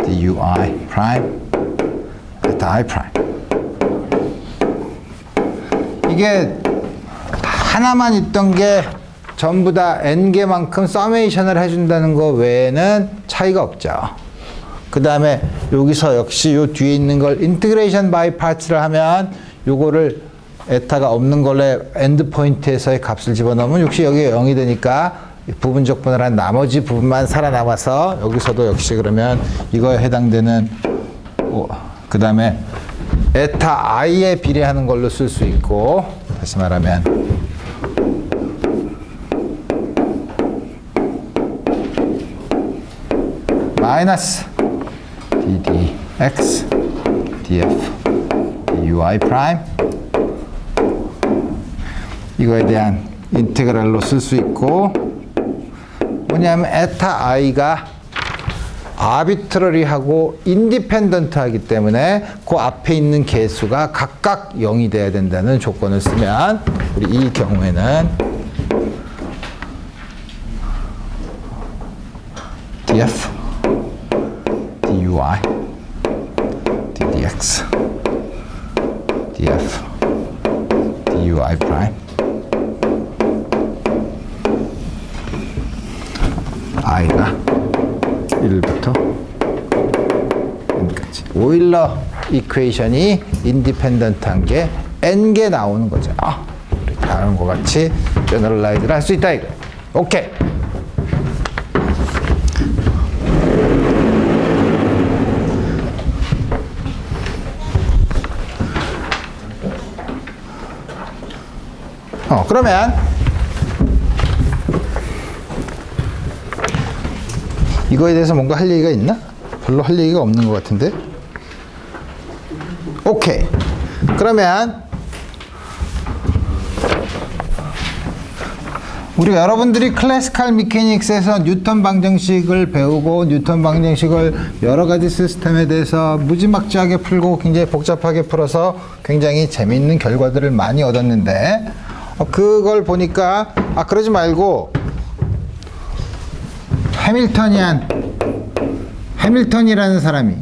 dui 프라임 에타 i 프라임. 이게 하나만 있던 게 전부 다 n개만큼 서메이션을 해준다는 거 외에는 차이가 없죠. 그 다음에 여기서 역시 요 뒤에 있는 걸 인티그레이션 바이 파츠를 하면 요거를 에타가 없는 걸로 엔드 포인트에서의 값을 집어넣으면 역시 여기가 0이 되니까 부분적 분할한 나머지 부분만 살아남아서 여기서도 역시 그러면 이거에 해당되는 그 다음에 에타 i에 비례하는 걸로 쓸 수 있고, 다시 말하면 마이너스 ddx df dui 프라임 이거에 대한 인테그랄로 쓸 수 있고, 뭐냐면 에타 i가 아비트러리하고 인디펜던트하기 때문에 그 앞에 있는 개수가 각각 0이 돼야 된다는 조건을 쓰면 우리 이 경우에는 df dui ddx df dui 프라임 i가 1부터 n까지 오일러 이퀘이션이 인디펜던트한 게 n개 나오는 거죠. 우리 다음과 같이 제너럴라이즈를 할 수 있다 이거예요. 오케이. 그러면 이거에 대해서 뭔가 할 얘기가 있나? 별로 할 얘기가 없는 것 같은데. 오케이. 그러면 우리가 여러분들이 클래시컬 미케닉스에서 뉴턴 방정식을 배우고 뉴턴 방정식을 여러 가지 시스템에 대해서 무지막지하게 풀고 굉장히 복잡하게 풀어서 굉장히 재미있는 결과들을 많이 얻었는데, 그걸 보니까 그러지 말고 해밀턴이라는 사람이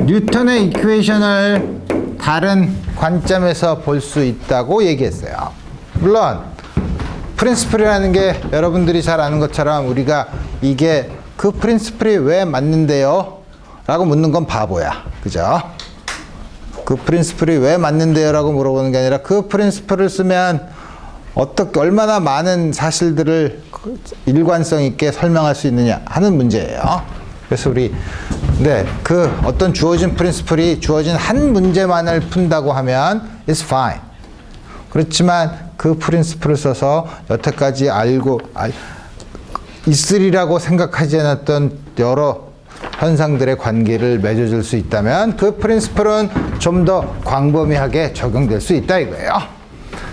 뉴턴의 이퀘이션을 다른 관점에서 볼 수 있다고 얘기했어요. 물론 프린시플이라는 게 여러분들이 잘 아는 것처럼 우리가 이게 그 프린시플이 왜 맞는데요? 라고 묻는 건 바보야. 그죠? 그 프린시플이 왜 맞는데요? 라고 물어보는 게 아니라 그 프린시플을 쓰면 어떻게 얼마나 많은 사실들을 일관성 있게 설명할 수 있느냐 하는 문제예요. 그래서 우리 그 어떤 주어진 프린시플이 주어진 한 문제만을 푼다고 하면 it's fine. 그렇지만 그 프린시플을 써서 여태까지 알고 있으리라고 생각하지 않았던 여러 현상들의 관계를 맺어줄 수 있다면 그 프린시플은 좀 더 광범위하게 적용될 수 있다 이거예요.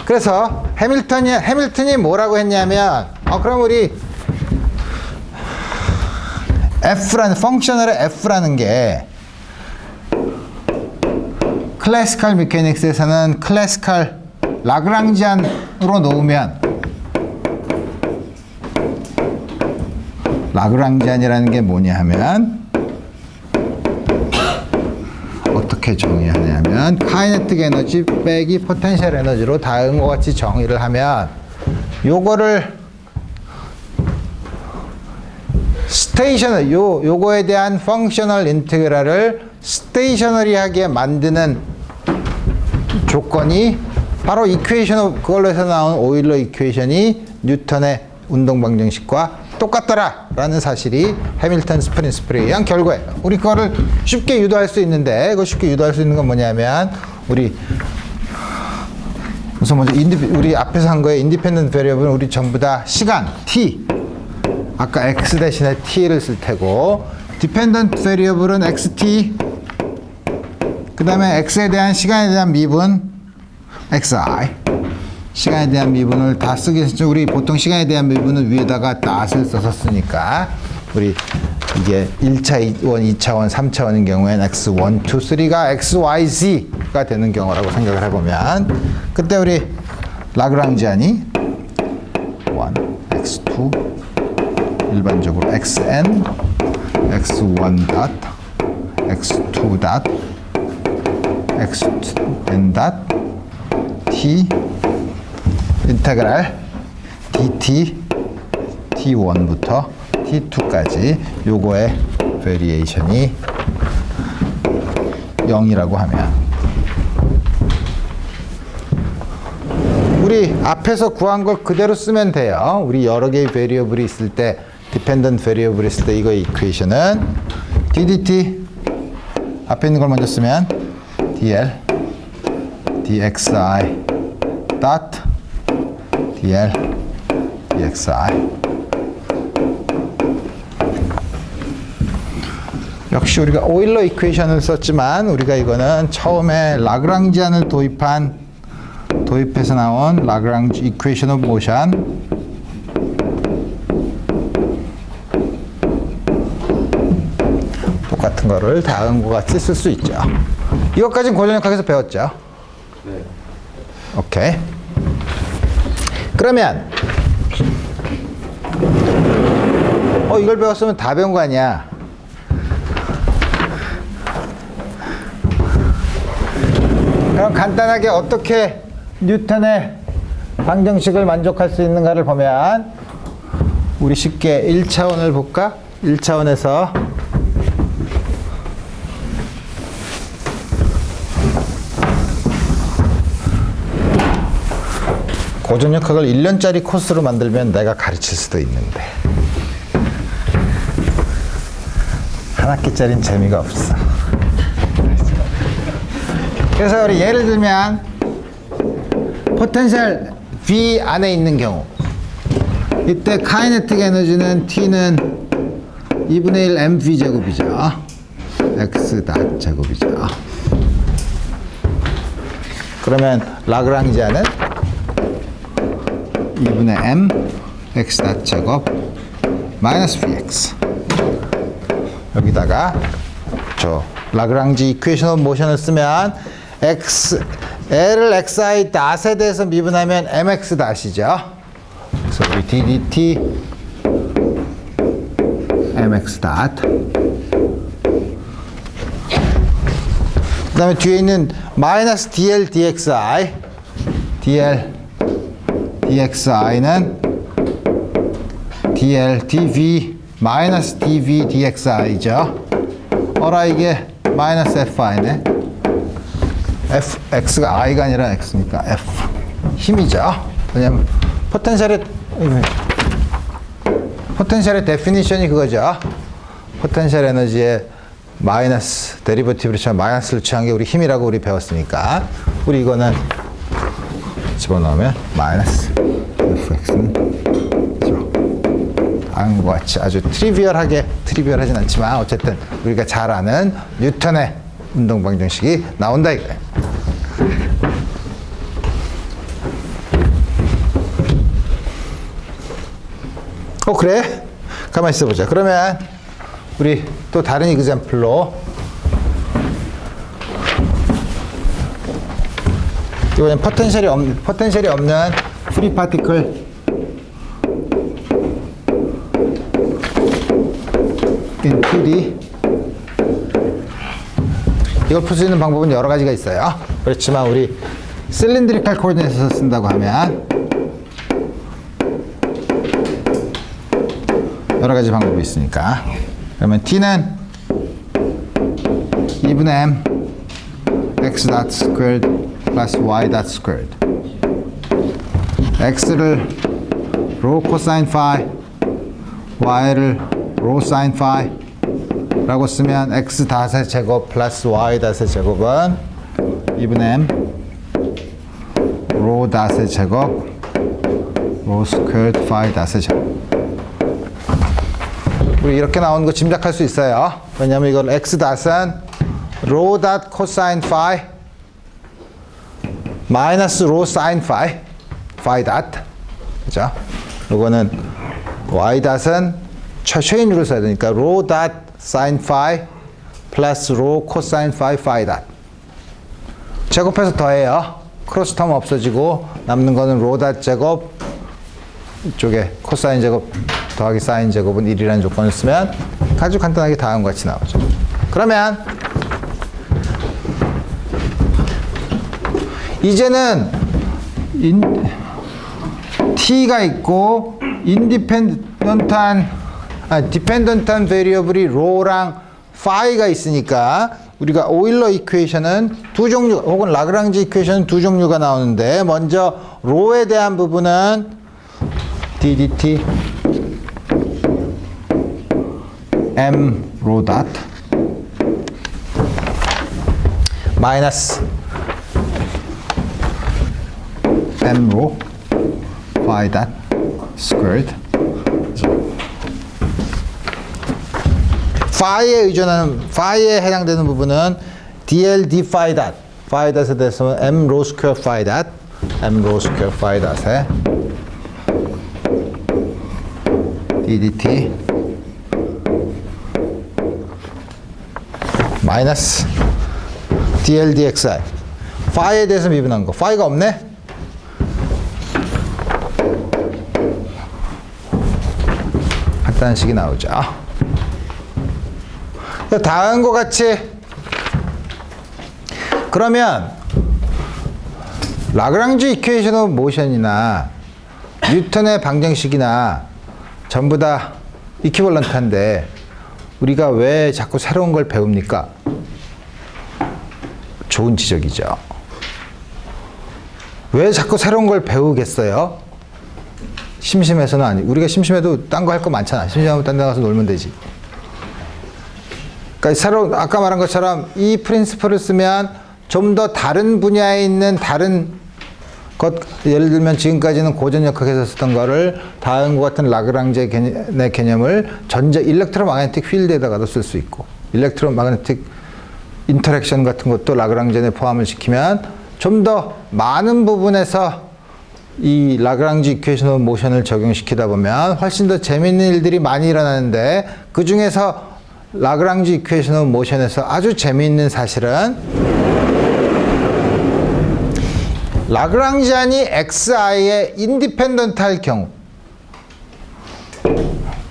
그래서 해밀턴이 뭐라고 했냐면 그럼 우리 F라는 펑셔널의 F라는 게 클래시컬 미케닉스에서는 클래시컬 라그랑지안으로 놓으면 라그랑지안이라는 게 뭐냐 하면 어떻게 정의하냐면 카이네틱 에너지 빼기 포텐셜 에너지로 다음과 같이 정의를 하면 요거를 요거에 대한 펑셔널 인테그랄을 스테이셔너리하게 만드는 조건이 바로 이퀘이션, 그걸로 해서 나온 오일러 이퀘이션이 뉴턴의 운동 방정식과 똑같더라 라는 사실이 해밀턴 프린시플에 의한 결과예요. 우리 그거를 쉽게 유도할 수 있는데, 그 쉽게 유도할 수 있는 건 뭐냐면 우선 먼저 우리 앞에서 한 거에 인디펜던트 베리어블은 우리 전부 다 시간 t 아까 x 대신에 t를 쓸 테고 dependent variable은 xt 그 다음에 x에 대한 시간에 대한 미분 xi 시간에 대한 미분을 다 쓰게 했죠. 우리 보통 시간에 대한 미분은 위에다가 닷을 써서 쓰니까 우리 이게 1차원, 2차원, 3차원인 경우에는 x1, 2, 3가 xyz가 되는 경우라고 생각을 해보면 그때 우리 라그랑지안이 1, x2 일반적으로 xn, x1 닷, x2 닷, xn 닷, t 인테그랄 dt t1부터 t2까지 요거의 베리에이션이 0이라고 하면 우리 앞에서 구한 걸 그대로 쓰면 돼요. 우리 여러 개의 베리어블이 있을 때 디펜던트 베리어블이 있을 때 이거 이퀘이션은 ddt 앞에 있는 걸 먼저 쓰면 dl dxi dot dl dxi 역시 우리가 오일러 이퀘이션을 썼지만 우리가 이거는 처음에 라그랑지안을 도입해서 나온 라그랑지 이퀘이션 오브 모션 똑같은 거를 다음과 같이 쓸 수 있죠. 이것까지는 고전역학에서 배웠죠. 네. 오케이. 그러면 이걸 배웠으면 다 배운 거 아니야? 그럼 간단하게 어떻게 뉴턴의 방정식을 만족할 수 있는가를 보면 우리 쉽게 1차원을 볼까? 1차원에서 고전역학을 1년짜리 코스로 만들면 내가 가르칠 수도 있는데 한 학기짜리는 재미가 없어. 그래서 우리 예를 들면 포텐셜 V 안에 있는 경우 이때 카이네틱 에너지는 T는 2분의 1 mv 제곱이죠. x 닷 제곱이죠. 그러면 라그랑지안은 2분의 m x 닷 제곱 마이너스 vx 여기다가 저 라그랑지 이퀘이션 오브 모션을 쓰면 L을 xi 닷에 대해서 미분하면 mx 닷이죠. 그래서 우리 ddt mx 닷 그 다음에 뒤에 있는 마이너스 dl dxi dl dxi는 dl dv 마이너스 dv dxi죠. 어라 이게 마이너스 fi네. x가 i가 아니라 x니까 f 힘이죠. 왜냐면 포텐셜의 데피니션이 그거죠. 포텐셜 에너지의 마이너스 데리버티브를 취한 마이너스를 취한 게 우리 힘이라고 우리 배웠으니까 우리 이거는 집어넣으면 마이너스 fx는 다음과 같이 아주 트리비얼하진 않지만 어쨌든 우리가 잘 아는 뉴턴의 운동 방정식이 나온다 이거예요. 그래? 가만히 있어보자. 그러면 우리 또 다른 이그젬플로 이번엔 포텐셜이 없는 프리 파티클 in 2D 이걸 풀 수 있는 방법은 여러 가지가 있어요. 그렇지만 우리 실린드리칼 코디네이트에서 쓴다고 하면 여러 가지 방법이 있으니까 그러면 T는 2분의 m x 닷 스퀘어드 플러스 y 닷 스퀘어드 x를 로 코사인 파이 y를 로 사인 파이 라고 쓰면 x 닷의 제곱 플러스 y 닷의 제곱은 2분의 m 로 닷의 제곱 로 스퀘어드 파이 닷의 제곱 우리 이렇게 나오는 거 짐작할 수 있어요. 왜냐면 이걸 x 닷은 rho 닷 코사인 파이 마이너스 rho 사인 파이 파이 닷. 그죠? 이거는 y 닷은 최인율을 써야 되니까 rho 닷 사인 파이 플러스 rho 코사인 파이 파이 닷. 제곱해서 더해요. 크로스 텀 없어지고 남는 거는 rho 닷 제곱 이쪽에 코사인 제곱 더하기 사인 제곱은 1이라는 조건을 쓰면 아주 간단하게 다음과 같이 나오죠. 그러면 이제는 t가 있고 디펜던트한 베리어블이 rho랑 phi가 있으니까 우리가 오일러 이퀘이션은 두 종류 혹은 라그랑지 이퀘이션은 두 종류가 나오는데 먼저 rho에 대한 부분은 ddt m rho dot 마이너스 m rho phi dot squared phi에 해당되는 부분은 dl d phi dot phi dot에 대해서 m rho square phi dot m rho square phi dot에 ddt 마이너스 dl dxi phi에 대해서 미분한 거 phi가 없네? 간단한 식이 나오죠. 다음과 같이 그러면 라그랑지 이퀘이션 오브 모션이나 뉴턴의 방정식이나 전부 다 이퀴벌런트한데 우리가 왜 자꾸 새로운 걸 배웁니까? 좋은 지적이죠. 왜 자꾸 새로운 걸 배우겠어요? 심심해서는 아니고 우리가 심심해도 딴 거 할 거 많잖아. 심심하면 딴 데 가서 놀면 되지. 그러니까 아까 말한 것처럼 이 프린시플을 쓰면 좀 더 다른 분야에 있는 다른 것, 예를 들면 지금까지는 고전역학에서 쓰던 거를 다음과 같은 라그랑제 개념을 일렉트로마그네틱 필드에다가도 쓸 수 있고 일렉트로마그네틱 인터랙션 같은 것도 라그랑제에 포함을 시키면 좀 더 많은 부분에서 이 라그랑지 이퀘이션 오브 모션을 적용시키다 보면 훨씬 더 재밌는 일들이 많이 일어나는데 그 중에서 라그랑지 이퀘이션 오브 모션에서 아주 재미있는 사실은 라그랑지안이 xi에 인디펜던트 할 경우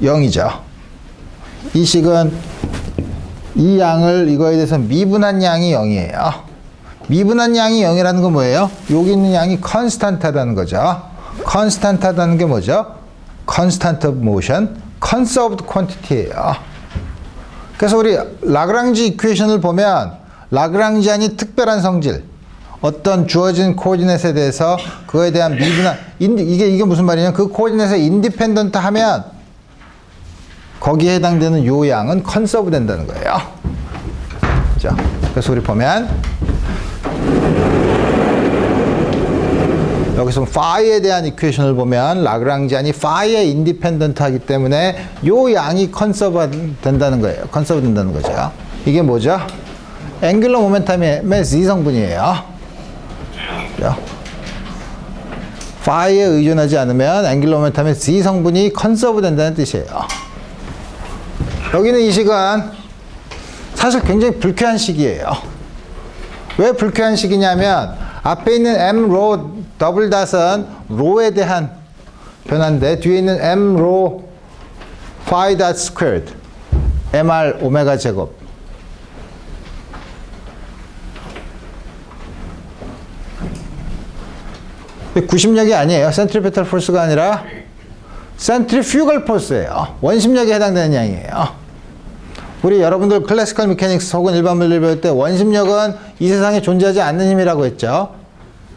0이죠. 이 식은 이 양을 이거에 대해서 미분한 양이 0이에요. 미분한 양이 0이라는 건 뭐예요? 여기 있는 양이 컨스탄트하다는 거죠. 컨스탄트하다는 게 뭐죠? Constant of motion, conserved quantity예요. 그래서 우리 라그랑지 이퀘이션을 보면 라그랑지안이 특별한 성질 어떤 주어진 코오디넷에 대해서 그거에 대한 미분한 이게 무슨 말이냐면 그 코오디넷에 인디펜던트 하면 거기에 해당되는 요 양은 컨서브 된다는 거예요. 그죠? 그래서 우리 보면 여기서 phi에 대한 이퀘이션을 보면 라그랑지안이 phi에 인디펜던트 하기 때문에 요 양이 컨서브 된다는 거예요. 컨서브 된다는 거죠. 이게 뭐죠? 앵귤러 모멘텀의 Z 성분이에요. phi에 의존하지 않으면 앵귤러 모멘텀의 Z 성분이 컨서브 된다는 뜻이에요. 여기는 이 식은 사실 굉장히 불쾌한 식이에요. 왜 불쾌한 식이냐면 앞에 있는 m rho 더블 닷은 rho에 대한 변화인데 뒤에 있는 m rho phi dot squared mr 오메가 제곱 구심력이 아니에요. 센트리페탈 포스가 아니라 센트리퓨걸 포스예요. 원심력에 해당되는 양이에요. 우리 여러분들 클래시컬 미케닉스 혹은 일반 물리를 배울 때 원심력은 이 세상에 존재하지 않는 힘이라고 했죠.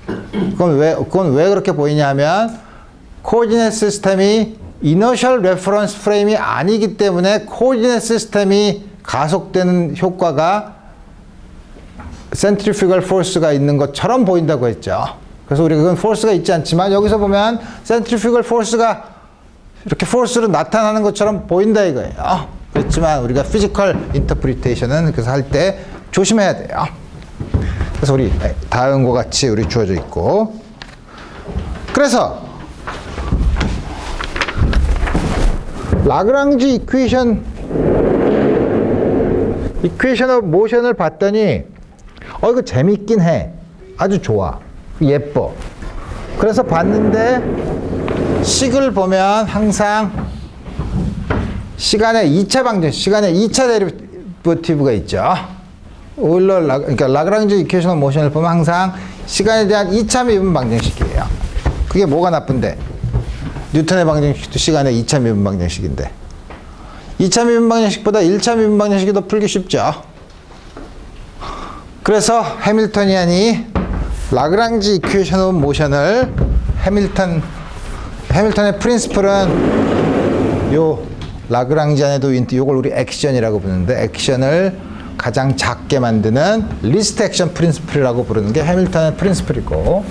그건 왜 그렇게 보이냐 하면 코오디네이트 시스템이 이너셜 레퍼런스 프레임이 아니기 때문에 코오디네이트 시스템이 가속되는 효과가 센트리퓨걸 포스가 있는 것처럼 보인다고 했죠. 그래서 우리가 그건 포스가 있지 않지만 여기서 보면 센트리퓨걸 포스가 이렇게 force로 나타나는 것처럼 보인다 이거예요. 그렇지만 우리가 physical interpretation은 그래서 할 때 조심해야 돼요. 그래서 우리 다음과 같이 우리 주어져 있고, 그래서 라그랑지 이퀘이션 오브 모션을 봤더니 이거 재밌긴 해. 아주 좋아. 예뻐. 그래서 봤는데 식을 보면 항상 시간의 2차 방정식, 시간의 2차 데리버티브가 있죠. 그러니까 라그랑지 이퀘이션 오브 모션을 보면 항상 시간에 대한 2차 미분 방정식이에요. 그게 뭐가 나쁜데? 뉴턴의 방정식도 시간의 2차 미분 방정식인데 2차 미분 방정식보다 1차 미분 방정식이 더 풀기 쉽죠. 그래서 해밀토니안이 라그랑지 이퀘이션 오브 모션을 해밀턴의 프린시플은 요 라그랑지안에도 요걸 우리 액션이라고 부르는데 액션을 가장 작게 만드는 리스트 액션 프린시플이라고 부르는 게 해밀턴의 프린시플이고,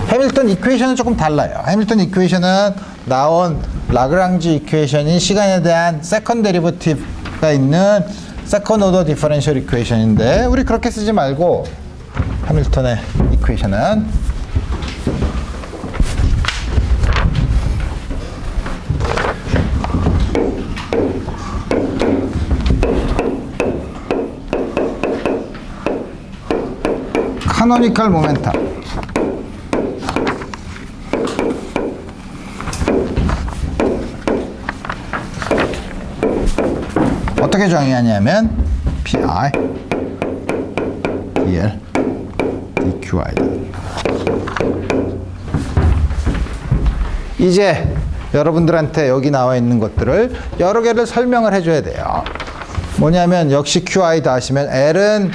해밀턴 이퀘이션은 조금 달라요. 해밀턴 이퀘이션은 나온 라그랑지 이퀘이션이 시간에 대한 세컨 데리버티브가 있는 세컨 오더 디퍼런셜 이퀘이션인데 우리 그렇게 쓰지 말고 해밀턴의 이퀘이션은 카노니컬 모멘텀. 어떻게 정의하냐면 PI DL DQI. 이제 여러분들한테 여기 나와 있는 것들을 여러 개를 설명을 해줘야 돼요. 뭐냐면 역시 QI도 아시면 L은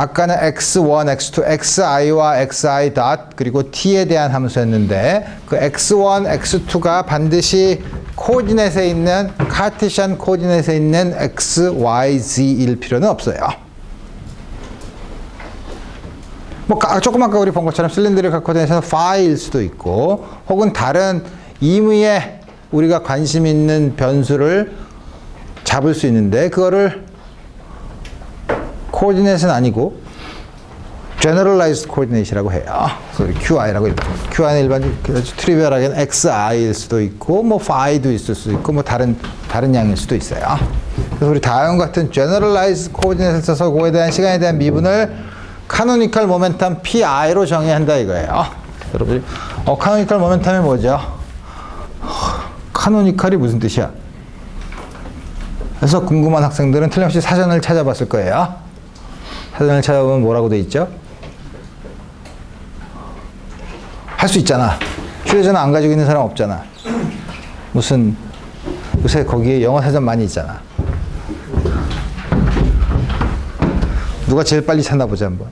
아까는 x1, x2, xi와 xi 닷 그리고 t에 대한 함수였는데 그 x1, x2가 반드시 코디넷에 있는 카티션 코디넷에 있는 x, y, z일 필요는 없어요. 뭐 조금 아까 우리 본 것처럼 실린드리컬 코디넷에는 phi일 수도 있고 혹은 다른 임의에 우리가 관심 있는 변수를 잡을 수 있는데 그거를 코디넷은 아니고 generalized coordinate이라고 해요. 그래서 QI라고 QI는 일반 트리비얼하게는 XI일 수도 있고 뭐 phi도 있을 수 있고 뭐 다른 양일 수도 있어요. 그래서 우리 다음 같은 generalized coordinate를 써서 그거에 대한 시간에 대한 미분을 canonical momentum PI로 정의한다 이거예요. 여러분, canonical momentum이 뭐죠? canonical이 무슨 뜻이야? 그래서 궁금한 학생들은 틀림없이 사전을 찾아봤을 거예요. 사전을 찾아보면 뭐라고 돼 있죠? 할 수 있잖아. 휴대전화 안 가지고 있는 사람 없잖아. 무슨 요새 거기에 영어 사전 많이 있잖아. 누가 제일 빨리 찾나 보자 한번.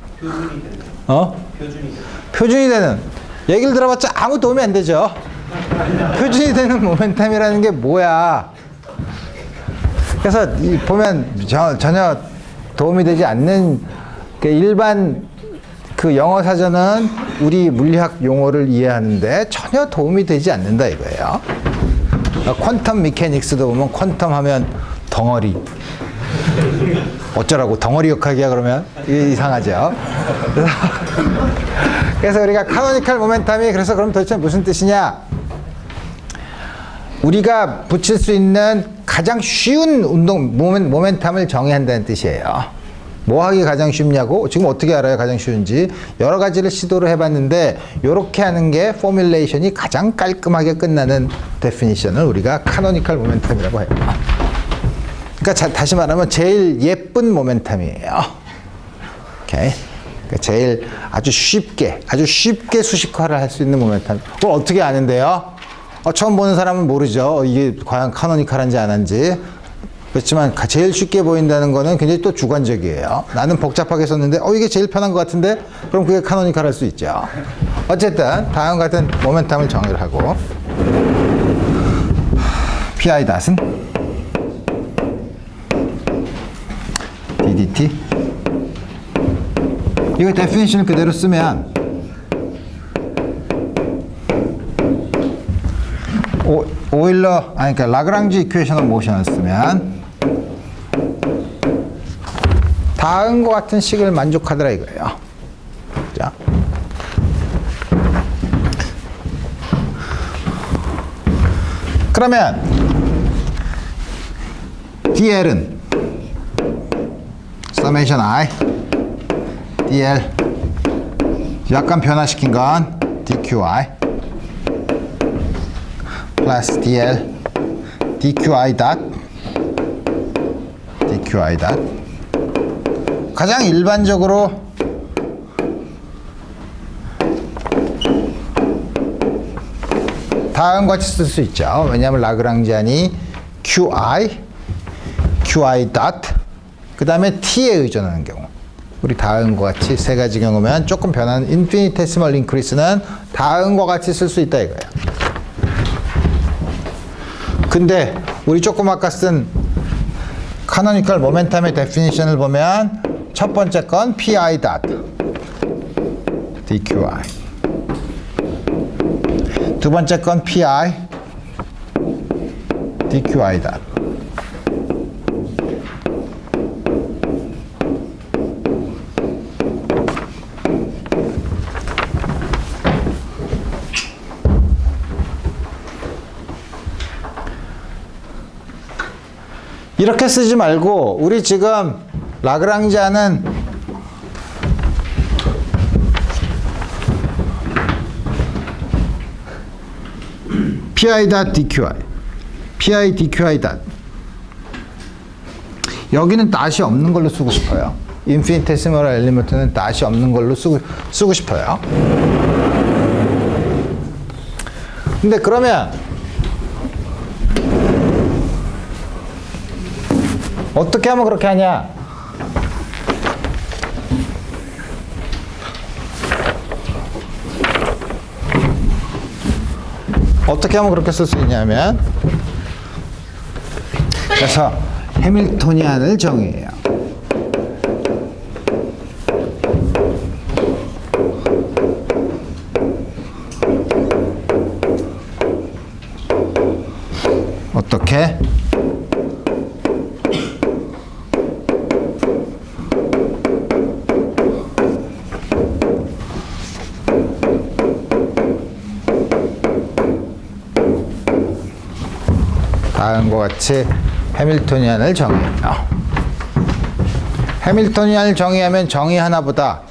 표준이 되는. 얘기를 들어봤자 아무 도움이 안 되죠. 표준이 되는 모멘텀이라는 게 뭐야? 그래서 보면 전혀 도움이 되지 않는 일반 그 영어 사전은 우리 물리학 용어를 이해하는데 전혀 도움이 되지 않는다 이거예요. 퀀텀 미케닉스도 보면 퀀텀 하면 덩어리. 어쩌라고 덩어리 역학이야 그러면 이상하죠. 그래서 우리가 카노니컬 모멘텀이 그래서 그럼 도대체 무슨 뜻이냐? 우리가 붙일 수 있는 가장 쉬운 운동 모멘텀을 정의한다는 뜻이에요. 뭐 하기 가장 쉽냐고? 지금 어떻게 알아요? 가장 쉬운지. 여러 가지를 시도를 해봤는데 이렇게 하는 게 포뮬레이션이 가장 깔끔하게 끝나는 데피니션을 우리가 카노니컬 모멘텀이라고 해요. 그러니까 다시 말하면 제일 예쁜 모멘텀이에요. 오케이. 그러니까 제일 아주 쉽게 수식화를 할 수 있는 모멘텀. 그걸 어떻게 아는데요? 처음 보는 사람은 모르죠. 이게 과연 카노니컬한지 안 한지. 그렇지만 제일 쉽게 보인다는 거는 굉장히 또 주관적이에요. 나는 복잡하게 썼는데 이게 제일 편한 것 같은데 그럼 그게 카노니컬 할 수 있죠. 어쨌든 다음 같은 모멘텀을 정의를 하고 PI 닷은 DDT 이거 데피니션을 그대로 쓰면 오일러, 아니, 그러니까 라그랑지 이퀘이션 오브 모션을 쓰면 다음과 같은 식을 만족하더라 이거예요. 자. 그러면 DL은 summation I DL 약간 변화시킨 건 DQI 플러스 DL DQI 닷 DQI 닷 가장 일반적으로 다음과 같이 쓸 수 있죠. 왜냐하면 라그랑지안이 QI, QI 닷, 그 다음에 T에 의존하는 경우. 우리 다음과 같이 세 가지 경우면 조금 변하는 인피니테시멀 인크리스는 다음과 같이 쓸 수 있다 이거예요. 근데 우리 조금 아까 쓴 카노니컬 모멘텀의 데피니션을 보면 첫 번째 건 PI 닷, DQI. 두 번째 건 PI, DQI 닷. 이렇게 쓰지 말고 우리 지금 라그랑지안은 PI 닷 DQI, PI DQI 닷. 여기는 닷이 없는 걸로 쓰고 싶어요. 인피니테시멀 엘리먼트는 닷이 없는 걸로 쓰고 싶어요. 근데 그러면 어떻게 하면 그렇게 하냐? 어떻게 하면 그렇게 쓸 수 있냐면, 그래서 해밀토니안을 정의해요. 어떻게? 다음과 같이 해밀토니안을 정의해요. 해밀토니안을 정의하면 정의 하나보다가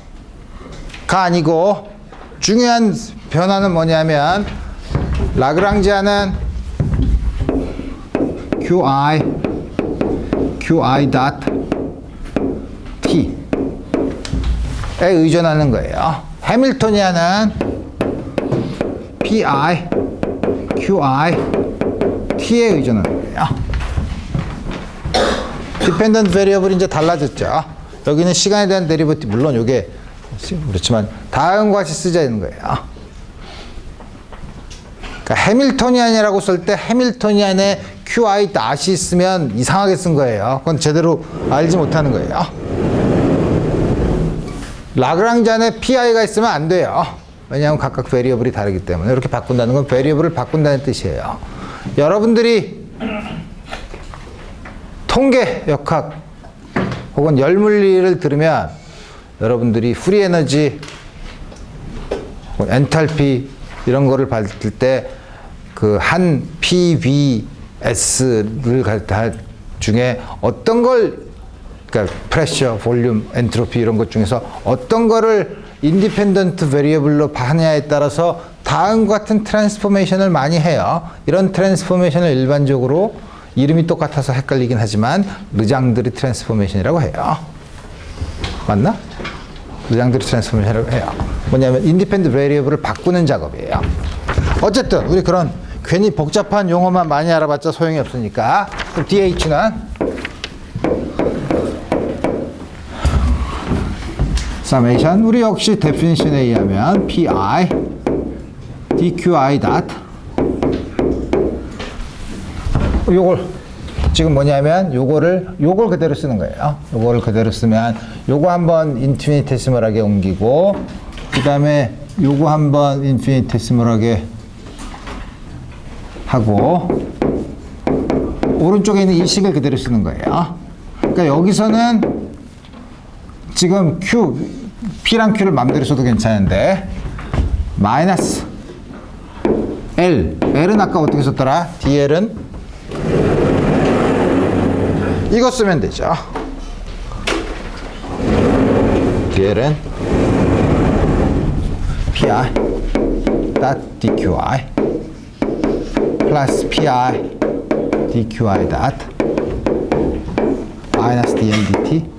아니고 중요한 변화는 뭐냐면 라그랑지안은 QI 닷 T에 의존하는 거예요. 해밀토니안은 PI, QI, T에 의존하는 거예요. 디펜던트 베리어블이 이제 달라졌죠. 여기는 시간에 대한 데리버티브, 물론 이게 그렇지만 다음과 같이 쓰자는 거예요. 그러니까 해밀토니안이라고 쓸 때 해밀토니안에 QI 닷이 있으면 이상하게 쓴 거예요. 그건 제대로 알지 못하는 거예요. 라그랑지안에 PI가 있으면 안 돼요. 왜냐하면 각각 베리어블이 다르기 때문에. 이렇게 바꾼다는 건 베리어블을 바꾼다는 뜻이에요. 여러분들이 통계 역학 혹은 열물리를 들으면 여러분들이 프리 에너지, 엔탈피 이런 거를 받을 때 그 한 PVS를 갈 중에 어떤 걸, 그러니까 프레셔, 볼륨, 엔트로피 이런 것 중에서 어떤 거를 인디펜던트 베리어블로 하느냐에 따라서 다음과 같은 트랜스포메이션을 많이 해요. 이런 트랜스포메이션을 일반적으로 이름이 똑같아서 헷갈리긴 하지만 르장드리 트랜스포메이션이라고 해요. 맞나? 르장드리 트랜스포메이션이라고 해요. 뭐냐면 인디펜던트 베리어블을 바꾸는 작업이에요. 어쨌든 우리 그런 괜히 복잡한 용어만 많이 알아봤자 소용이 없으니까 그럼 DH는 summation, 우리 역시 definition에 의하면 PI DQI 닷. 요걸 지금 뭐냐면 요걸 그대로 쓰는 거예요. 요거를 그대로 쓰면 요거 한번 인피니테시멀하게 옮기고 그 다음에 요거 한번 인피니테시멀하게 하고 오른쪽에 있는 이 식을 그대로 쓰는 거예요. 그러니까 여기서는 지금 Q, P랑 Q를 마음대로 써도 괜찮은데 마이너스 L, L은 아까 어떻게 썼더라? DL은 이거 쓰면 되죠. DL은 PI DQI 플러스 PI DQI 마이너스 DL DT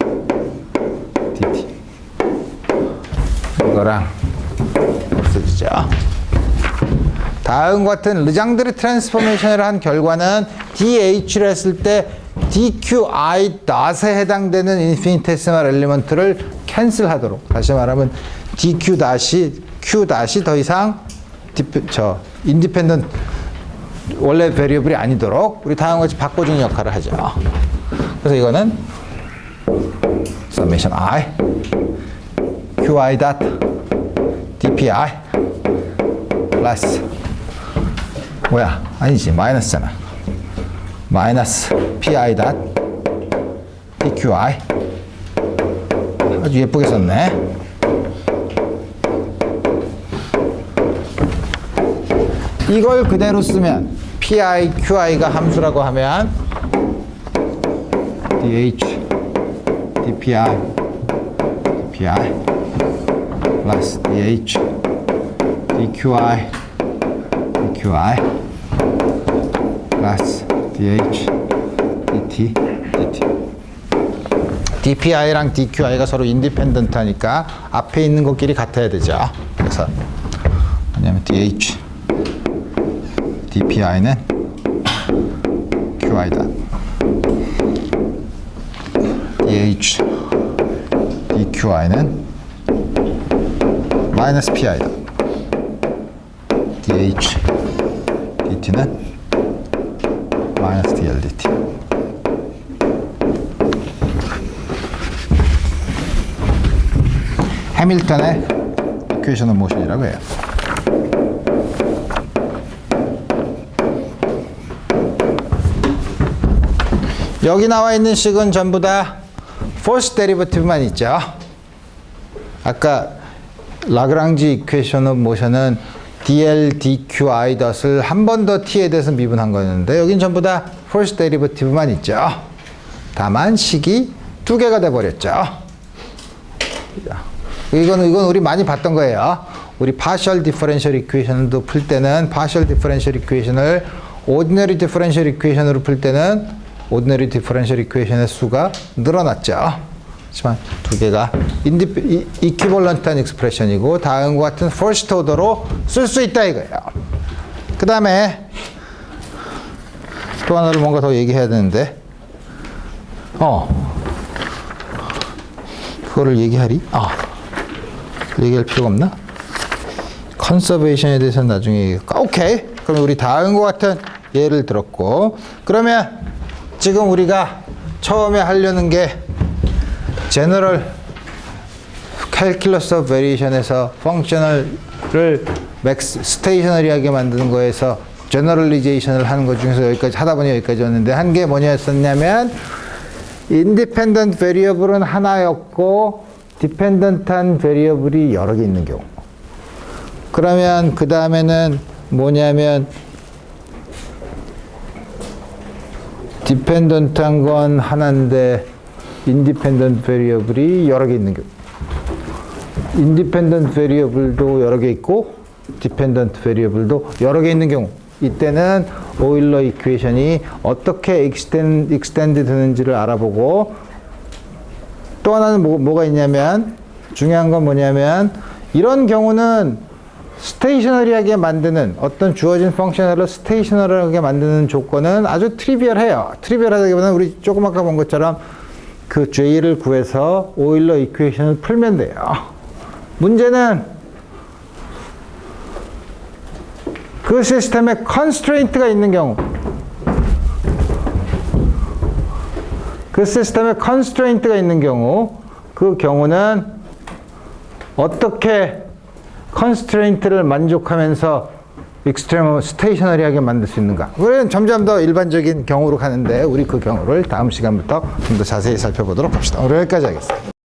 이거랑 없어지죠. 다음과 같은 르장드르 트랜스포메이션을 한 결과는 DH를 했을 때 DQI 닷에 해당되는 인피니테시멀 엘리먼트를 캔슬하도록, 다시 말하면 DQ 닷이 Q 닷이 더 이상 인디펜던트 원래 베리어블이 아니도록 우리 다음과 같이 바꿔주는 역할을 하죠. 그래서 이거는 summation I QI 닷 DPI 플러스 뭐야? 아니지, 마이너스잖아. 마이너스 PI 닷 DQI. 아주 예쁘게 썼네. 이걸 그대로 쓰면 PI, QI가 함수라고 하면 DH, DPI, DPI 플러스 DH, DQI, DQI 플러스 DH, DT, DT. DPI랑 DQI가 서로 인디펜던트 하니까 앞에 있는 것끼리 같아야 되죠. 그래서 뭐냐면 DH, DPI는 QI다. DH, DQI는 마이너스 PI다. DH, DT는 마이너스 DL, DT. 해밀턴의 이퀘이션 오브 모션이라고 해요. 여기 나와 있는 식은 전부 다 포스 데리버티브만 있죠. 아까 라그랑지 이퀘이션 오브 모션은 dl, dqi 덫을 한 번 더 t에 대해서 미분한 거였는데 여긴 전부 다 포스 데리버티브만 있죠. 다만 식이 두 개가 돼 버렸죠. 이건 우리 많이 봤던 거예요. 우리 partial differential equation도 풀 때는 partial differential equation을 ordinary differential equation으로 풀 때는 ordinary differential equation의 수가 늘어났죠. 하지만 두 개가 equivalent한 expression이고 다음과 같은 first order로 쓸 수 있다 이거예요. 그 다음에 또 하나를 뭔가 더 얘기해야 되는데 그거를 얘기하리? 얘기할 필요가 없나? 컨서베이션에 대해서는 나중에 얘기할까? 오케이. 그럼 우리 다음과 같은 예를 들었고 그러면 지금 우리가 처음에 하려는 게 제너럴 캘큘러스 오브 베리에이션에서 펑셔널을 스테이셔너리하게 만드는 거에서 제너럴리제이션을 하는 것 중에서 여기까지 하다 보니 여기까지 왔는데 한 게 뭐냐였었냐면 인디펜던트 베리어블은 하나였고 디펜던트한 베리어블이 여러 개 있는 경우. 그러면 그 다음에는 뭐냐면 디펜던트한 건 하나인데 인디펜던트 베리어블이 여러 개 있는 경우. 인디펜던트 베리어블도 여러 개 있고 디펜던트 베리어블도 여러 개 있는 경우. 이때는 오일러 이퀘이션이 어떻게 익스텐드 되는지를 알아보고 또 하나는 뭐가 있냐면 중요한 건 뭐냐면 이런 경우는 스테이셔너리하게 만드는 어떤 주어진 펑셔널을 스테이셔너리하게 만드는 조건은 아주 트리비얼해요. 트리비얼하다기보다는 우리 조금 아까 본 것처럼 그 J를 구해서 오일러 이퀘이션을 풀면 돼요. 문제는 그 시스템에 컨스트레인트가 있는 경우 그 시스템에 컨스트레인트가 있는 경우 그 경우는 어떻게 컨스트레인트를 만족하면서 익스트레멈 스테이셔너리하게 만들 수 있는가? 우리는 점점 더 일반적인 경우로 가는데 우리 그 경우를 다음 시간부터 좀 더 자세히 살펴보도록 합시다. 오늘 여기까지 하겠습니다.